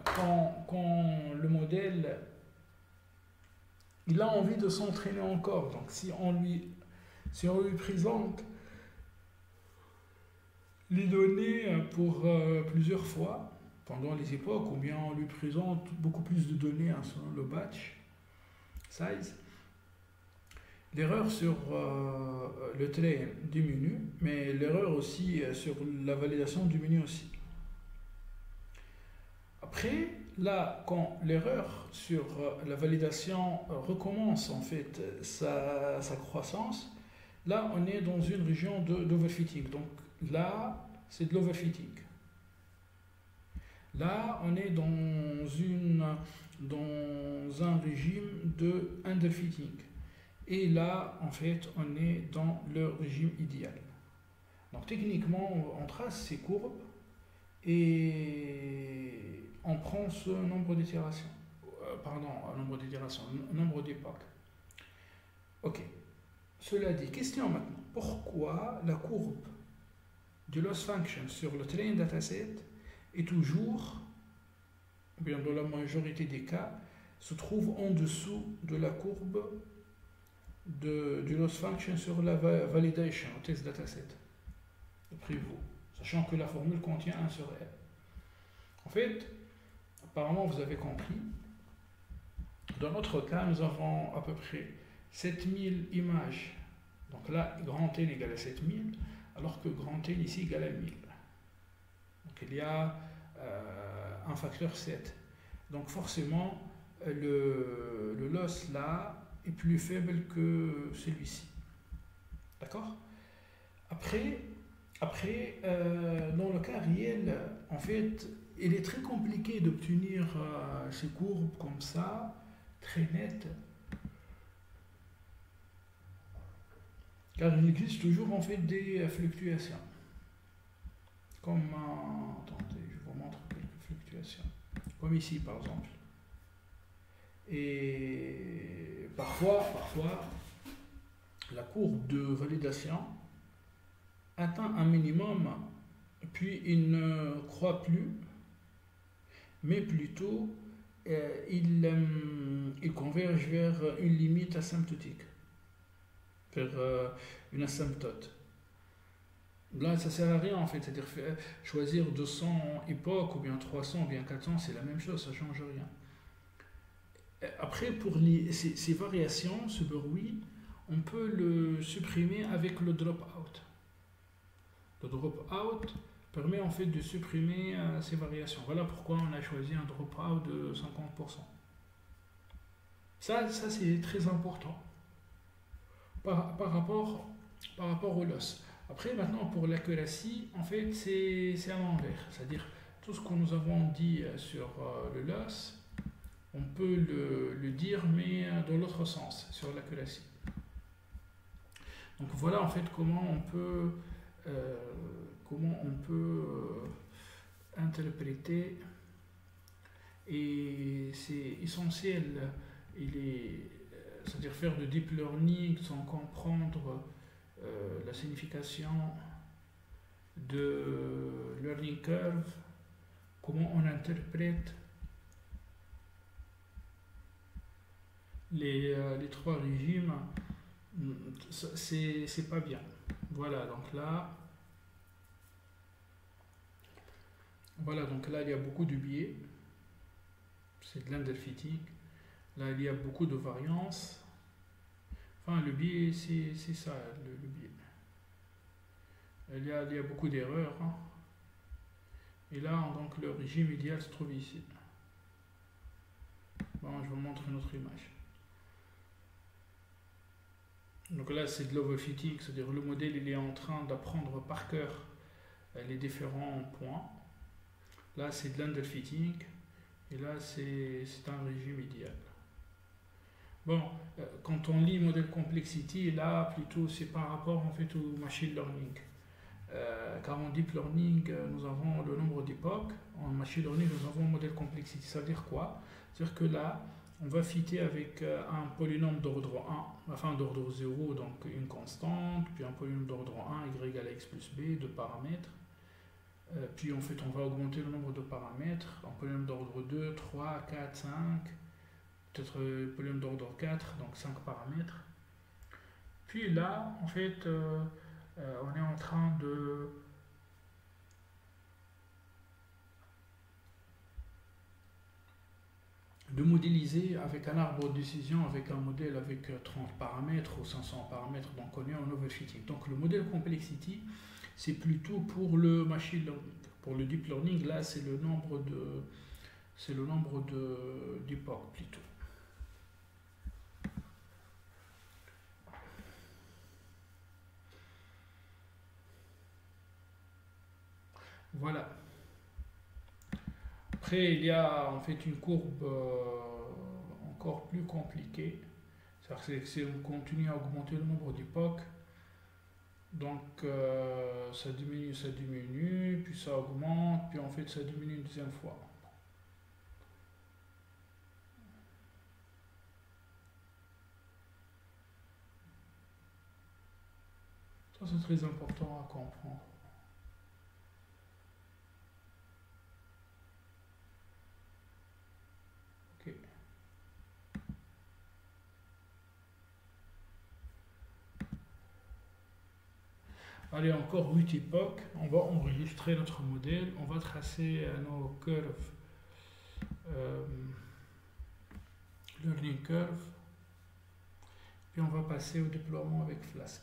quand le modèle il a envie de s'entraîner encore, donc si on lui présente les données pour plusieurs fois pendant les époques, ou bien on lui présente beaucoup plus de données selon le batch size, l'erreur sur le train diminue, mais l'erreur aussi sur la validation diminue aussi. Après, là, quand l'erreur sur la validation recommence en fait sa croissance, là on est dans une région d'overfitting. Donc là, c'est de l'overfitting. Là, on est dans un régime de underfitting. Et là, en fait, on est dans le régime idéal. Donc techniquement, on trace ces courbes et on prend ce nombre d'itérations. Nombre d'époques. Ok. Cela dit, question maintenant. Pourquoi la courbe de loss function sur le train dataset est toujours, ou bien dans la majorité des cas, se trouve en dessous de la courbe du loss function sur la validation, au test dataset, d'après vous, sachant que la formule contient 1 sur L. En fait, apparemment vous avez compris, dans notre cas, nous avons à peu près 7000 images. Donc là, grand N égale à 7000, alors que grand N ici égale à 1000. Donc il y a un facteur 7. Donc forcément, le loss là est plus faible que celui-ci. D'accord? Après, dans le cas réel, en fait, il est très compliqué d'obtenir ces courbes comme ça, très nettes, car il existe toujours en fait des fluctuations. Comme, attendez, je vous montre quelques fluctuations. Comme ici par exemple. Et parfois, la courbe de validation atteint un minimum, puis il ne croît plus, mais plutôt il converge vers une limite asymptotique, vers une asymptote. Là, ça ne sert à rien en fait, c'est-à-dire choisir 200 époques ou bien 300 ou bien 400, c'est la même chose, ça ne change rien. Après, pour ces variations, ce bruit, on peut le supprimer avec le drop-out. Le drop-out permet en fait de supprimer ces variations. Voilà pourquoi on a choisi un drop-out de 50%. Ça c'est très important par rapport au loss. Après, maintenant, pour l'accuracy, en fait, c'est à l'envers. C'est-à-dire, tout ce que nous avons dit sur le loss, on peut le dire, mais dans l'autre sens, sur l'accuracy. Donc voilà, en fait, comment on peut interpréter, et c'est essentiel, c'est-à-dire faire de deep learning sans comprendre la signification de learning curve, comment on interprète les trois régimes, c'est pas bien. Voilà, donc là il y a beaucoup de biais, c'est de l'underfitting. Là il y a beaucoup de variance. Enfin, le biais, c'est ça, le biais. Il y a beaucoup d'erreurs. Hein. Et là, donc, le régime idéal se trouve ici. Bon, je vous montre une autre image. Donc là, c'est de l'overfitting, c'est-à-dire le modèle, il est en train d'apprendre par cœur les différents points. Là, c'est de l'underfitting. Et là, c'est un régime idéal. Bon, quand on lit modèle complexity, là, plutôt, c'est par rapport en fait au machine learning. Car en deep learning, nous avons le nombre d'époques. En machine learning, nous avons modèle complexity. Ça veut dire quoi? C'est-à-dire que là, on va fitter avec un polynôme d'ordre 1, enfin d'ordre 0, donc une constante, puis un polynôme d'ordre 1, y égale à x plus b, deux paramètres. Puis en fait, on va augmenter le nombre de paramètres, un polynôme d'ordre 2, 3, 4, 5, peut-être polynôme d'ordre 4, donc 5 paramètres. Puis là, en fait, on est en train de modéliser avec un arbre de décision, avec un modèle avec 30 paramètres ou 500 paramètres, donc on est en overfitting. Donc le modèle complexity, c'est plutôt pour le machine learning. Pour le deep learning, là, c'est le nombre d'époques plutôt. Voilà. Après, il y a en fait une courbe encore plus compliquée. C'est-à-dire que on continue à augmenter le nombre d'époques. Donc ça diminue, puis ça augmente, puis en fait ça diminue une deuxième fois. Ça, c'est très important à comprendre. Ok. Allez, encore 8 époques. On va enregistrer notre modèle. On va tracer nos curves. euh, Learning curve. Puis on va passer au déploiement avec Flask.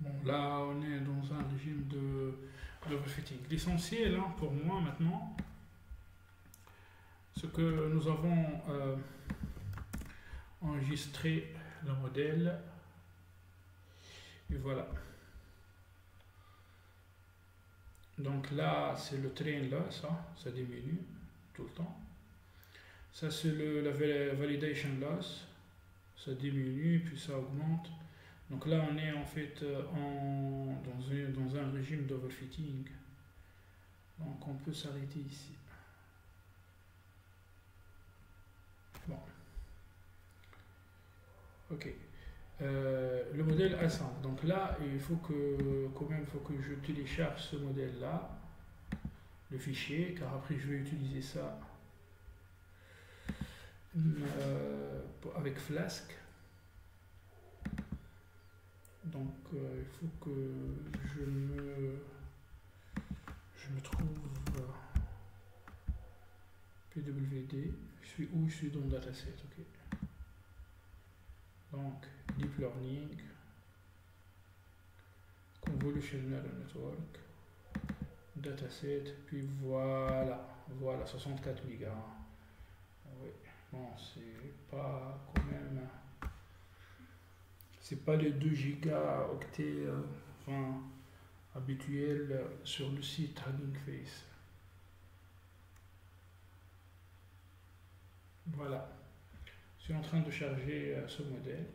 Bon, là, on est dans un régime de refitting. L'essentiel, hein, pour moi maintenant, c'est que nous avons enregistré le modèle. Et voilà. Donc là, c'est le train là, ça diminue tout le temps. Ça, c'est la validation loss, ça diminue puis ça augmente. Donc là, on est en fait dans un régime d'overfitting. Donc on peut s'arrêter ici. Bon. Ok. Le modèle A5. Donc là, il faut que je télécharge ce modèle-là, le fichier, car après je vais utiliser ça avec Flask. Donc il faut que je me trouve PWD. Je suis dans le dataset. Ok. Donc Deep Learning, Convolutional Network, Dataset, puis voilà 64 mégas. Oui. Bon, c'est pas quand même. C'est pas les 2 gigaoctets habituels sur le site Hugging Face. Voilà. Je suis en train de charger ce modèle.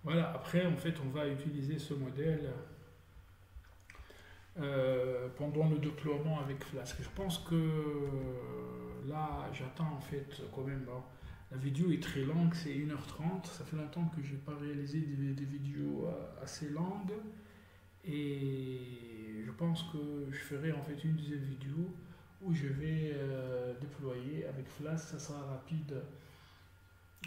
Voilà, après, en fait, on va utiliser ce modèle pendant le déploiement avec Flask. Je pense que là, j'attends en fait quand même. Bon, la vidéo est très longue, c'est 1h30. Ça fait longtemps que je n'ai pas réalisé des vidéos assez longues. Et je pense que je ferai en fait une deuxième vidéo où je vais déployer avec Flask. Ça sera rapide.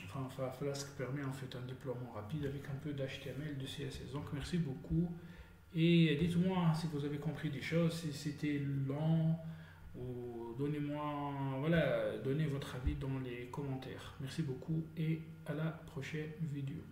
Enfin, Flask permet en fait un déploiement rapide avec un peu d'HTML, de CSS. Donc merci beaucoup. Et dites-moi si vous avez compris des choses, si c'était lent, ou donnez-moi, voilà, donnez votre avis dans les commentaires. Merci beaucoup et à la prochaine vidéo.